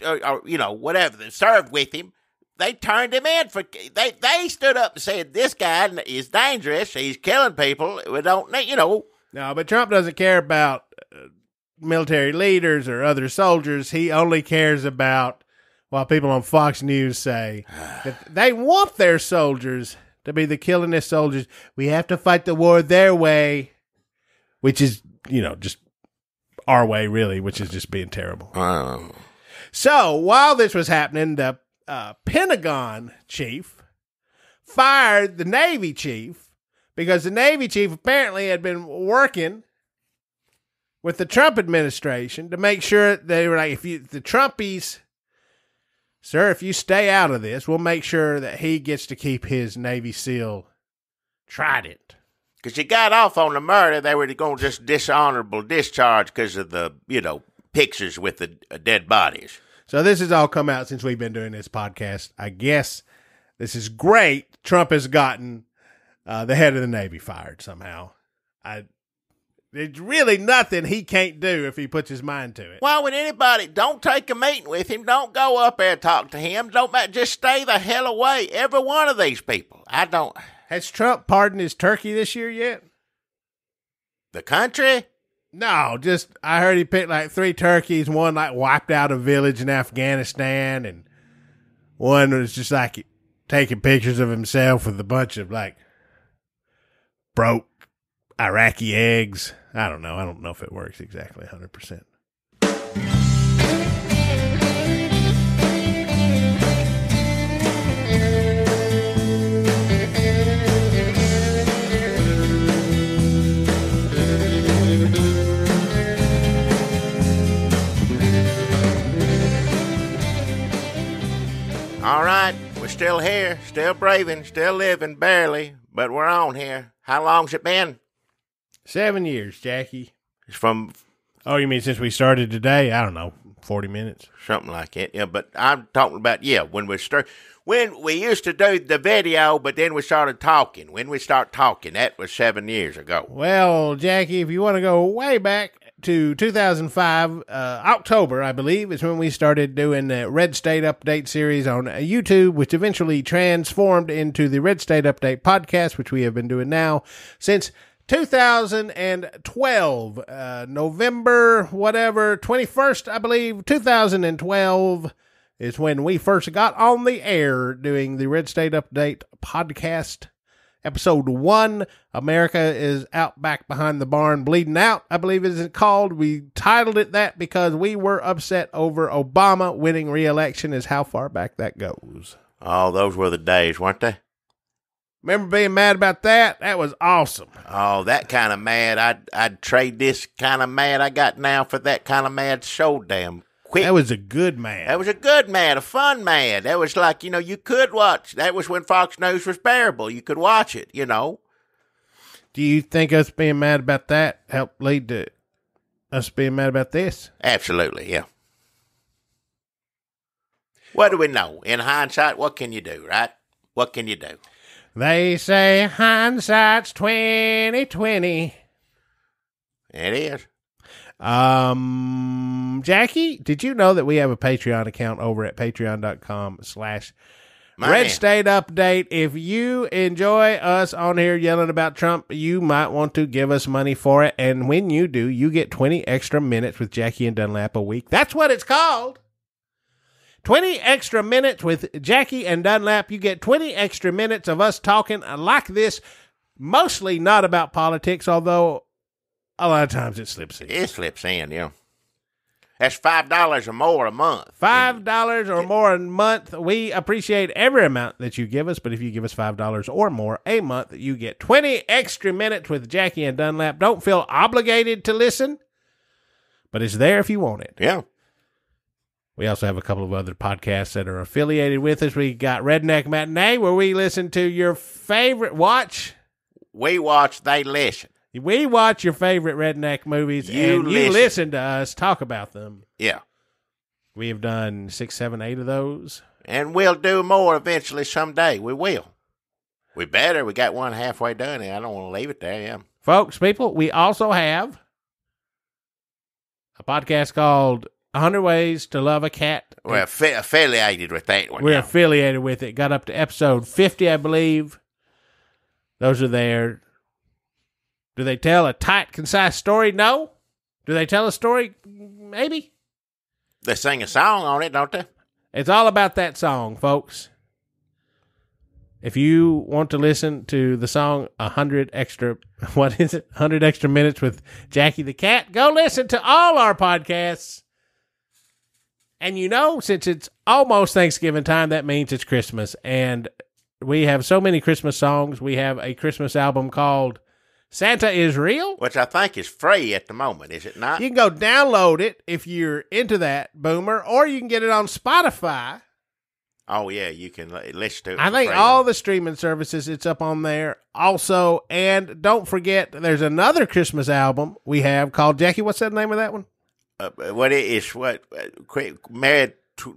or whatever, that served with him, they turned him in for. They stood up and said, "This guy is dangerous. He's killing people. We don't need, No, but Trump doesn't care about military leaders or other soldiers. He only cares about what people on Fox News say that they want their soldiers to be the killingest soldiers. We have to fight the war their way, which is, just our way, really, which is just being terrible. So while this was happening, the Pentagon chief fired the Navy chief because the Navy chief apparently had been working with the Trump administration to make sure they were like, the Trumpies, sir, if you stay out of this, we'll make sure that he gets to keep his Navy SEAL trident. Because you got off on the murder, they were going to just dishonorable discharge because of the, pictures with the dead bodies. So this has all come out since we've been doing this podcast. I guess this is great. Trump has gotten the head of the Navy fired somehow. There's really nothing he can't do if he puts his mind to it. Why would anybody, don't take a meeting with him. Don't go up there and talk to him. Just stay the hell away. Every one of these people. Has Trump pardoned his turkey this year yet? The country? No, I heard he picked like 3 turkeys. One like wiped out a village in Afghanistan, and one was just like taking pictures of himself with a bunch of like broke Iraqi eggs. I don't know. I don't know if it works exactly 100%. All right, we're still here, still breathing, still living, barely, but we're on here. How long's it been? 7 years, Jackie. It's from... Oh, you mean since we started today? I don't know, 40 minutes? Something like that, yeah, but I'm talking about, when we used to do the video, but then we started talking. When we start talking, that was 7 years ago. Well, Jackie, if you want to go way back to 2005, October, I believe, is when we started doing the Red State Update series on YouTube, which eventually transformed into the Red State Update podcast, which we have been doing now since 2012, November, 21st, I believe, 2012 is when we first got on the air doing the Red State Update podcast. Episode 1, America is out back behind the barn bleeding out, I believe is called. We titled it that because we were upset over Obama winning re-election, is how far back that goes. Oh, those were the days, weren't they? Remember being mad about that? That was awesome. Oh, that kind of mad. I'd trade this kind of mad I got now for that kind of mad so damn quick. That was a good mad. That was a good mad, a fun mad. That was like, you could watch. That was when Fox News was bearable. You could watch it, Do you think us being mad about that helped lead to us being mad about this? Absolutely, yeah. What do we know? In hindsight, what can you do, right? What can you do? They say hindsight's 20/20. It is. Jackie, did you know that we have a Patreon account over at patreon.com/Red State Update? If you enjoy us on here yelling about Trump, you might want to give us money for it. And when you do, you get 20 extra minutes with Jackie and Dunlap a week. That's what it's called. 20 extra minutes with Jackie and Dunlap. You get 20 extra minutes of us talking like this, mostly not about politics, although a lot of times it slips in. It slips in, yeah. That's $5 or more a month. $5 or more a month. We appreciate every amount that you give us, but if you give us $5 or more a month, you get 20 extra minutes with Jackie and Dunlap. Don't feel obligated to listen, but it's there if you want it. Yeah. We also have a couple of other podcasts that are affiliated with us. We got Redneck Matinee, where we listen to your favorite We watch, they listen. We watch your favorite redneck movies, you listen to us talk about them. Yeah. We have done 6, 7, 8 of those. And we'll do more eventually someday. We will. We better. We got one halfway done, and I don't want to leave it there, yeah. Folks, people, we also have a podcast called 100 Ways to Love a Cat. We're affiliated with that one. We're affiliated with it. Got up to episode 50, I believe. Those are there. Do they tell a tight, concise story? No. Do they tell a story? Maybe. They sing a song on it, don't they? It's all about that song, folks. If you want to listen to the song 100 extra, 100 extra minutes with Jackie the Cat, go listen to all our podcasts. And since it's almost Thanksgiving time, that means it's Christmas. And we have so many Christmas songs. We have a Christmas album called Santa is Real, which I think is free at the moment, is it not? You can go download it if you're into that, Boomer, or you can get it on Spotify. Oh, yeah, you can listen to it. I think all the streaming services, it's up on there also. And don't forget, there's another Christmas album we have called, Jackie, what's the name of that one?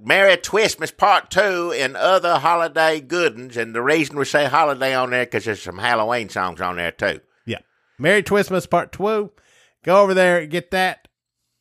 Merry Twistmas Part 2 and other holiday goodings. And the reason we say holiday on there, because there's some Halloween songs on there, too. Merry Twistmas Part 2. Go over there and get that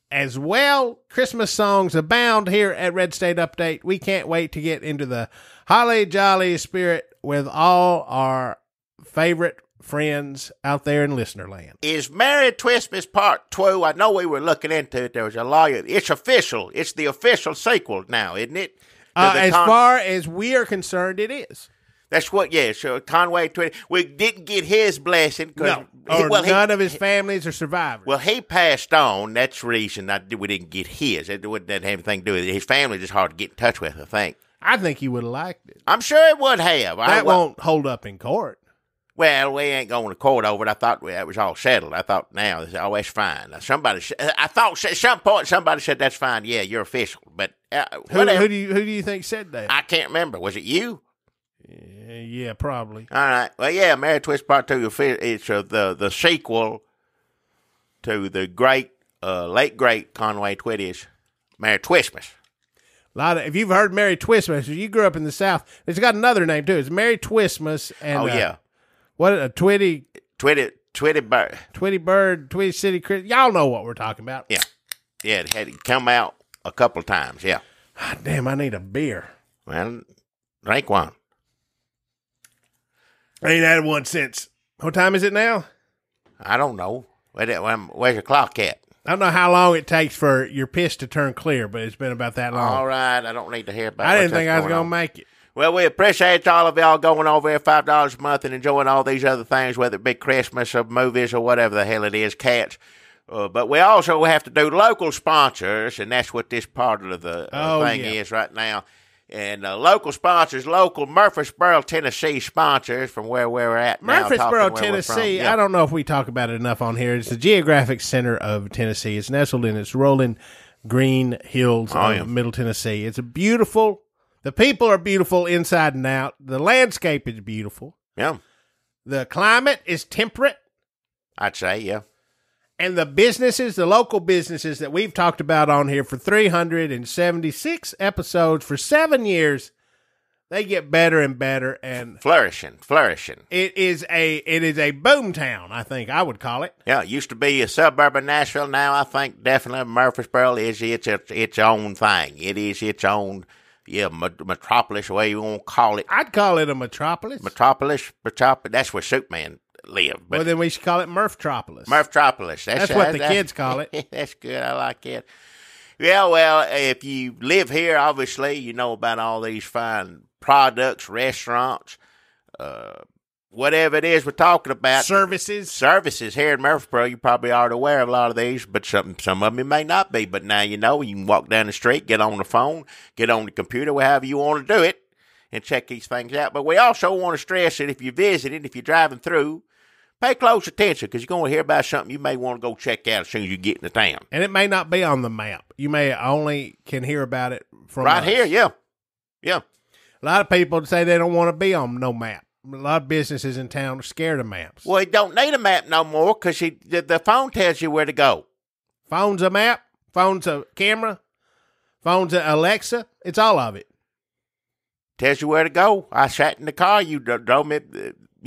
as well. Christmas songs abound here at Red State Update. We can't wait to get into the holly jolly spirit with all our favorite friends out there in listener land. Is Merry Twistmas Part 2? I know we were looking into it. There was a lawyer. It's official. It's the official sequel now, isn't it? As far as we are concerned, it is. That's what, yeah. So Conway, we didn't get his blessing. No, none of his families are survivors. Well, he passed on. That's the reason we didn't get his. It didn't have anything to do with it. His family just hard to get in touch with, I think. I think he would have liked it. I'm sure it would have. That won't hold up in court. Well, we ain't going to court over it. I thought that was all settled. I thought now, that's fine. I thought at some point somebody said that's fine. Yeah, you're official. But who do you think said that? I can't remember. Was it you? Yeah, probably. All right. Well, yeah, Merry Twist Part 2, it's the sequel to the late great Conway Twitty's Merry Twistmas. If you've heard Merry Twistmas, if you grew up in the South, it's got another name too. It's Merry Twistmas. And, Twitty Bird. Twitty Bird, Twitty City Chris. Y'all know what we're talking about. Yeah. Yeah, it had come out a couple of times, yeah. Damn, I need a beer. Well, drink one. I ain't had one since. What time is it now? I don't know. Where's your clock at? I don't know how long it takes for your piss to turn clear, but it's been about that long. All right. I don't need to hear about it. I didn't think I was going to make it. Well, we appreciate all of y'all going over here $5 a month and enjoying all these other things, whether it be Christmas or movies or whatever the hell it is, cats. But we also have to do local sponsors, and that's what this part of the thing is right now. And local sponsors, local Murfreesboro, Tennessee sponsors from where we're at now. Murfreesboro, Tennessee, I don't know if we talk about it enough on here. It's the geographic center of Tennessee. It's nestled in its rolling green hills of Middle Tennessee. It's beautiful. The people are beautiful inside and out. The landscape is beautiful. Yeah. The climate is temperate. I'd say, yeah. And the local businesses that we've talked about on here for 376 episodes for 7 years, they get better and better and flourishing. It is a boom town, I think I would call it. Yeah, it used to be a suburb of Nashville. Now I think definitely Murfreesboro is its own thing. It is its own metropolis, the way you want to call it. I'd call it a metropolis. Metropolis. That's where Superman live. But well, then we should call it Murftropolis. Murftropolis. That's what the kids call it. That's good. I like it. Yeah, well, if you live here, obviously, you know about all these fine products, restaurants, whatever it is we're talking about. Services here in Murfreesboro, you probably aren't aware of a lot of these, but some of them you may not be. But now you know, you can walk down the street, get on the phone, get on the computer, however you want to do it, and check these things out. But we also want to stress that if you're visiting, if you're driving through, pay close attention, because you're going to hear about something you may want to go check out as soon as you get in the town. And it may not be on the map. You may only can hear about it from right us. Here, yeah. Yeah. A lot of people say they don't want to be on no map. A lot of businesses in town are scared of maps. Well, you don't need a map no more, because the phone tells you where to go. Phone's a map. Phone's a camera. Phone's a Alexa. It's all of it. Tells you where to go. I sat in the car. You drove me,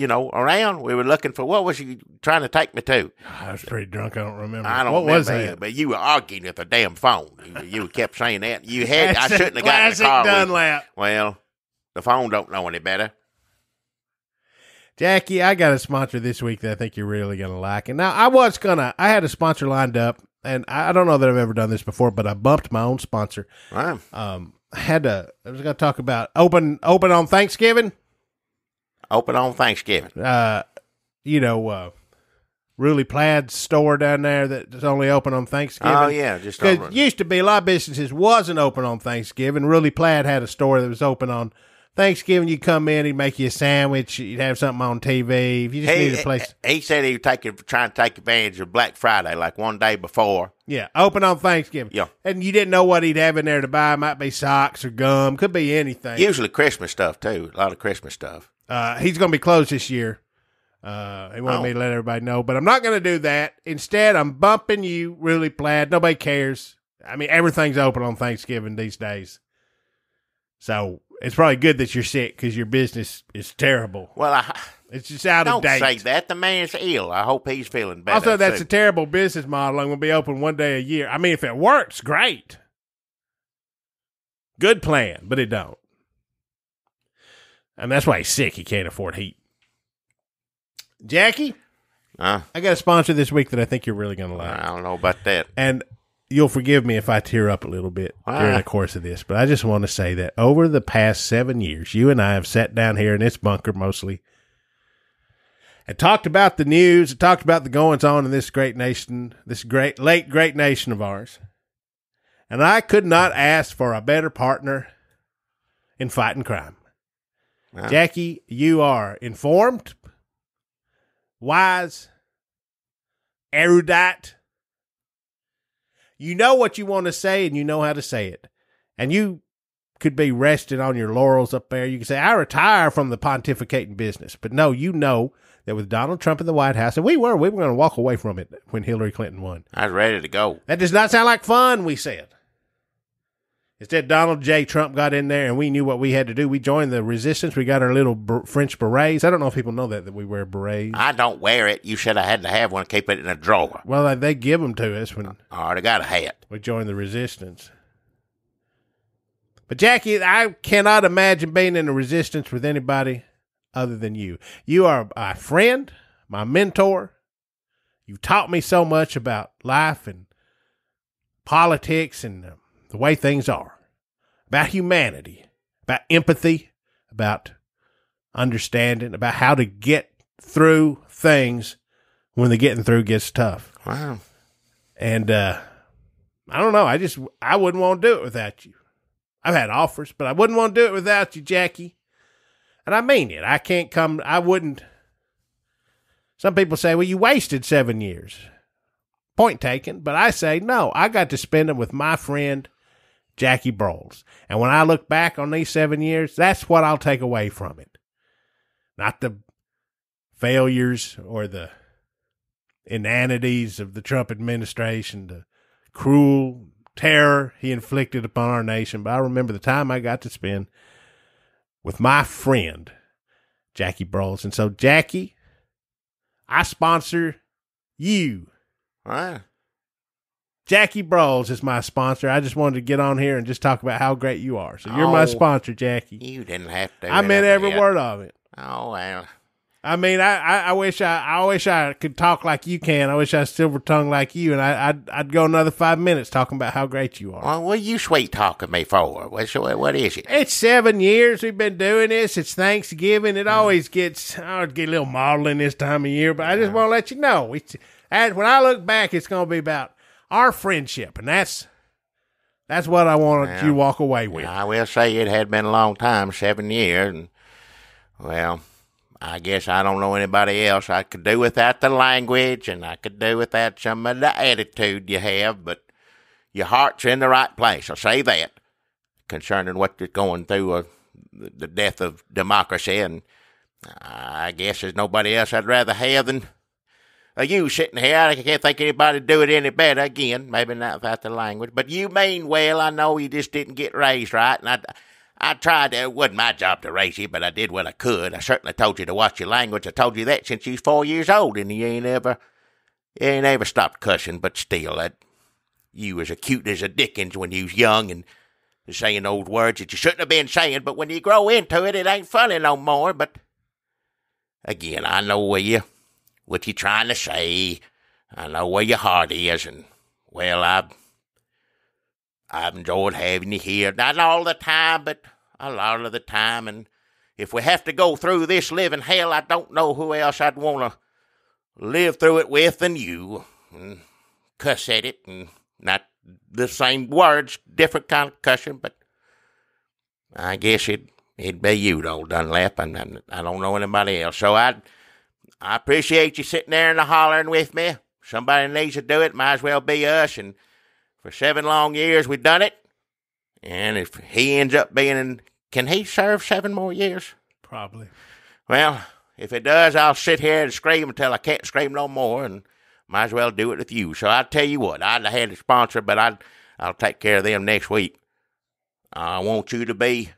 around. We were looking for, what was you trying to take me to? I was pretty drunk. I don't remember. I don't what remember was that? Either, but you were arguing with the damn phone. You kept saying that. I shouldn't have gotten in the classic car. Dunlap. Well, the phone don't know any better. Jackie, I got a sponsor this week that I think you're really going to like. And now I had a sponsor lined up, and I don't know that I've ever done this before, but I bumped my own sponsor. Wow. I was going to talk about open on Thanksgiving. Open on Thanksgiving. Ruly Plaid's store down there that's only open on Thanksgiving. Oh, yeah. Because it used to be a lot of businesses wasn't open on Thanksgiving. Ruly Plaid had a store that was open on Thanksgiving. You come in, he'd make you a sandwich, you'd have something on TV. If you just need a place. He said he was trying to take advantage of Black Friday, like one day before. Yeah, open on Thanksgiving. Yeah. And you didn't know what he'd have in there to buy. Might be socks or gum. Could be anything. Usually Christmas stuff, too. A lot of Christmas stuff. He's going to be closed this year. He wanted me to let everybody know, but I'm not going to do that. Instead, I'm bumping you, Ruly Plaid. Nobody cares. I mean, everything's open on Thanksgiving these days. So it's probably good that you're sick, because your business is terrible. Well, it's just out of date. Don't say that. The man's ill. I hope he's feeling better. Also, that's a terrible business model. I'm going to be open one day a year. I mean, if it works, great. Good plan, but it don't. And that's why he's sick. He can't afford heat. Jackie, I got a sponsor this week that I think you're really going to like. I don't know about that. And you'll forgive me if I tear up a little bit during the course of this, but I just want to say that over the past 7 years, you and I have sat down here in this bunker mostly and talked about the news, and talked about the goings on in this great nation, this late great nation of ours. And I could not ask for a better partner in fighting crime. Wow. Jackie, you are informed, wise, erudite. You know what you want to say, and you know how to say it. And you could be resting on your laurels up there. You can say, I retire from the pontificating business. But no, you know that with Donald Trump in the White House, and we were going to walk away from it when Hillary Clinton won. I was ready to go. That does not sound like fun, we said. Instead, Donald J. Trump got in there, and we knew what we had to do. We joined the resistance. We got our little French berets. I don't know if people know that we wear berets. I don't wear it. You said I had to have one. Keep it in a drawer. Well, they give them to us when I got a hat. We joined the resistance. But, Jackie, I cannot imagine being in the resistance with anybody other than you. You are my friend, my mentor. You taught me so much about life and politics and the way things are, about humanity, about empathy, about understanding, about how to get through things when the getting through gets tough. Wow. And I don't know. I wouldn't want to do it without you. I've had offers, but I wouldn't want to do it without you, Jackie. And I mean it. I wouldn't. Some people say, well, you wasted 7 years. Point taken. But I say, no, I got to spend them with my friend, Jackie Broles. And when I look back on these 7 years, that's what I'll take away from it. Not the failures or the inanities of the Trump administration, the cruel terror he inflicted upon our nation. But I remember the time I got to spend with my friend, Jackie Broles. And so, Jackie, I sponsor you. Wow. Jackie Broles is my sponsor. I just wanted to get on here and just talk about how great you are. So you're my sponsor, Jackie. You didn't have to. I meant every word of it. Oh, well. I mean, I wish I could talk like you can. I wish I was silver tongue like you, and I'd go another 5 minutes talking about how great you are. Well, what are you sweet talking me for? What is it? It's 7 years we've been doing this. It's Thanksgiving. It always gets a little maudlin this time of year, but I just want to let you know. When I look back, it's going to be about our friendship, and that's what I wanted you to walk away with. I will say it had been a long time, 7 years, and well, I guess I don't know anybody else. I could do without the language, and I could do without some of the attitude you have, but your heart's in the right place. I'll say that, concerning what you're going through, the death of democracy, and I guess there's nobody else I'd rather have than you sitting here. I can't think anybody do it any better. Again, maybe not without the language, but you mean well. I know you just didn't get raised right, and I tried. It wasn't my job to raise you, but I did what I could. I certainly told you to watch your language. I told you that since you was 4 years old, and you ain't ever stopped cussing. But still, you was as cute as a dickens when you was young and saying old words that you shouldn't have been saying. But when you grow into it, it ain't funny no more. But again, I know what you're trying to say. I know where your heart is, and well, I've enjoyed having you here. Not all the time, but a lot of the time. And if we have to go through this living hell, I don't know who else I'd want to live through it with than you. And cuss at it, and not the same words, different kind of cussing, but I guess it'd be you, though, Dunlap, and I don't know anybody else. So I appreciate you sitting there and hollering with me. Somebody needs to do it. Might as well be us, and for 7 long years, we've done it. And if he ends up being can he serve 7 more years? Probably. Well, if it does, I'll sit here and scream until I can't scream no more, and might as well do it with you. So I'll tell you what, I'd have had a sponsor, but I'll take care of them next week. I want you to be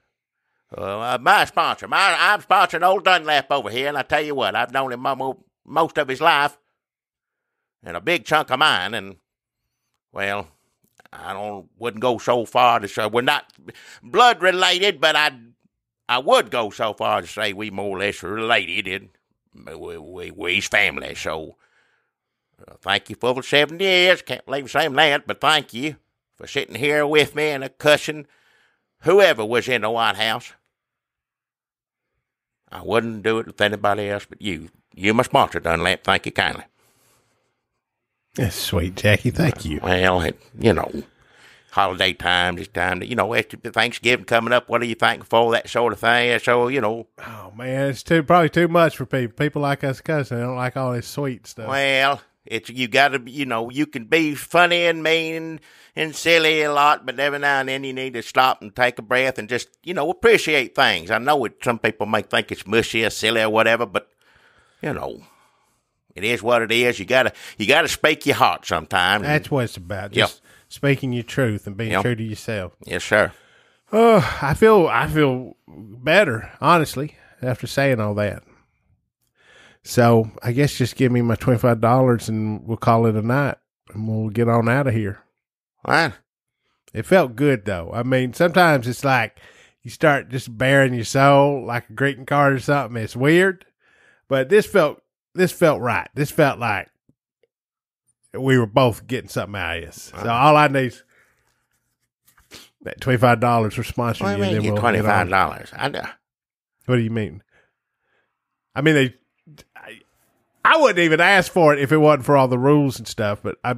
my sponsor. I'm sponsoring old Dunlap over here, and I tell you what, I've known him most of his life, and a big chunk of mine, and well, wouldn't go so far to say we're not blood related, but I would go so far to say we more or less related. We's family. So thank you for the 7 years. Can't believe I'm saying that, but thank you for sitting here with me and cussing whoever was in the White House. I wouldn't do it with anybody else but you. You're my sponsor, Dunlap. Thank you kindly. That's sweet, Jackie. Thank you. Well, holiday time, this time, after Thanksgiving coming up, what are you thankful for, that sort of thing. So, Oh, man, it's probably too much for people. People like us cussing. They don't like all this sweet stuff. Well, you got to, you can be funny and mean and silly a lot, but every now and then you need to stop and take a breath and just, appreciate things. I know some people may think it's mushy or silly or whatever, but, it is what it is. You gotta speak your heart sometimes. That's what it's about. Just speaking your truth and being true to yourself. Yes, sir. Oh, I feel better, honestly, after saying all that. So I guess just give me my $25 and we'll call it a night, and we'll get on out of here. What? It felt good though. I mean, sometimes it's like you start just bearing your soul like a greeting card or something. It's weird, but this felt right. This felt like we were both getting something out of this. So all I need is that $25 for sponsoring What do you mean you. get $25? What do you mean? I mean, I wouldn't even ask for it if it wasn't for all the rules and stuff, but I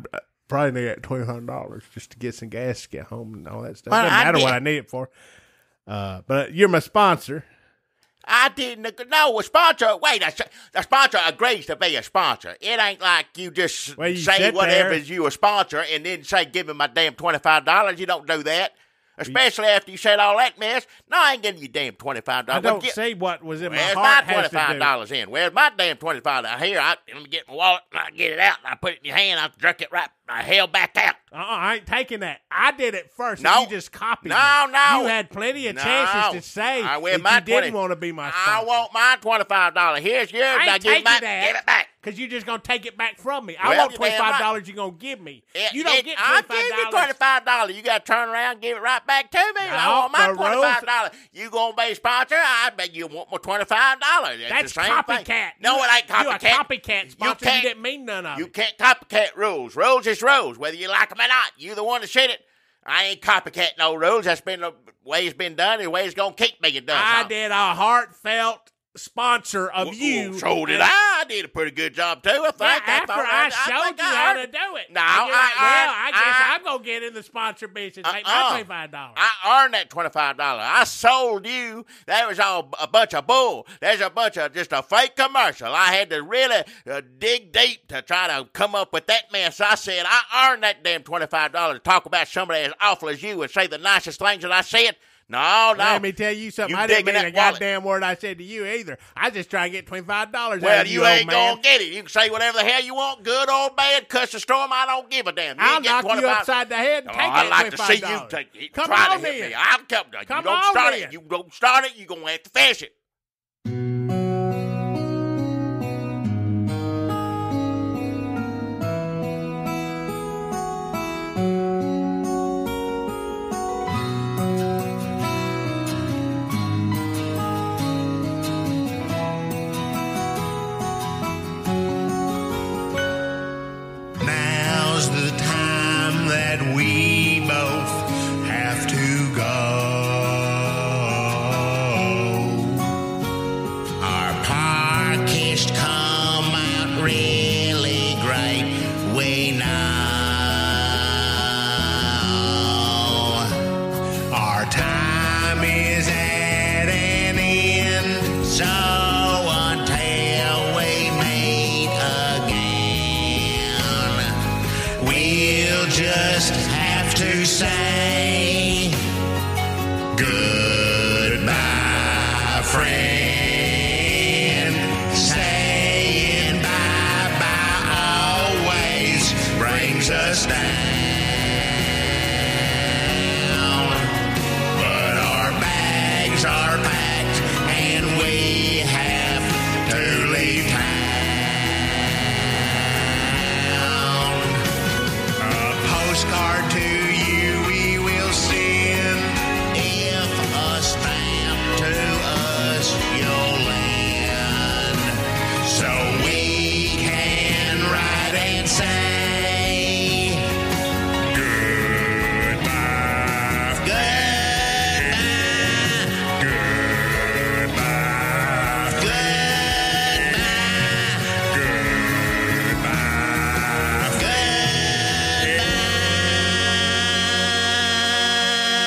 probably need that $200 just to get some gas to get home and all that stuff. Well, Doesn't matter what I need it for. But you're my sponsor. I didn't know a sponsor. Wait, the sponsor agrees to be a sponsor. It ain't like you just say whatever is you a sponsor and then say, give me my damn $25. You don't do that. Especially after you said all that mess. No, I ain't giving you damn $25. I don't say what was in my heart. Where's my $25 in? Where's my damn $25? Here, let me get my wallet, and I get it out, and I put it in your hand, I jerk it right the hell back out. I ain't taking that. I did it first, no. and you just copied me. No. You had plenty of chances to say that you didn't want to be my sponsor. I want my $25. Here's yours. I ain't taking that. Give it back. because you're just going to take it back from me. Well, I want you're damn $25 right. you're going to give me. You I'll don't get $25. give you $25. You got to turn around and give it right back to me. No, I want my the rules- $25. You going to be a sponsor? I bet you want my $25. That's the same copycat. thing. No, it ain't copycat. You're a copycat sponsor. You didn't mean none of it. You can't copycat rules. Rules is rules, whether you like them or not. You the one that said it. I ain't copycat no rules. That's been the way it's been done and the way it's going to keep being done. I did a heartfelt sponsor of you. So did I. I did a pretty good job, too, I think. Yeah, after I showed you how to do it. No, I guess I'm going to get in the sponsor business. Make my $25. I earned that $25. I sold you. That was all a bunch of bull. There's a bunch of just a fake commercial. I had to really dig deep to try to come up with that mess. I said, I earned that damn $25 to talk about somebody as awful as you and say the nicest things that I said. No. Let me tell you something. I didn't mean a goddamn word I said to you either. I just try to get $25 Well, out of you ain't going to get it. You can say whatever the hell you want, good or bad, cuss the storm. I don't give a damn. I'll knock you upside the head and take that $25. I'd like to see you take it. Come Try on to hit then. me. I'll come. Come you don't on start then. it. You don't start it, you're going to have to finish it. Now's the time that we both have to go. Our podcast come out really great, we know. Our time is at an end, so until we meet again, we'll just have to say goodbye, friend. Saying bye-bye always brings us down. But our bags are packed and we have to leave town. A postcard to you we will send. If a stamp to us you'll lend, so we can write and say goodbye.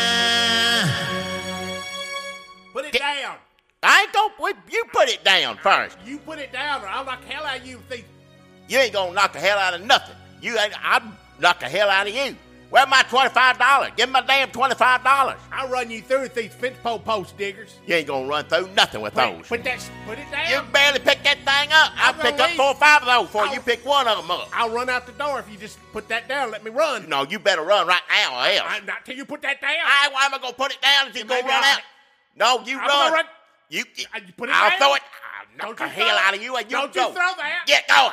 Goodbye. Put it down. I ain't going to. You put it down first. You put it down or I'll knock the hell out of you. You ain't going to knock the hell out of nothing. I'll knock the hell out of you. Where's my $25? Give me my damn $25. I'll run you through with these fence pole post diggers. You ain't going to run through nothing with those. Put it down. You barely picked that thing up. I'll pick up 4 or 5 of those before you pick one of them up. I'll run out the door if you just put that down. Let me run. No, you better run right now or else. Not till you put that down. Why am I going to put it down if you're going to Maybe run I'll- out? No, you I'm run. gonna run. You Put it I'll down. throw it. I'll knock Don't the you hell throw it. out of you and you Don't go. you throw that. Get going.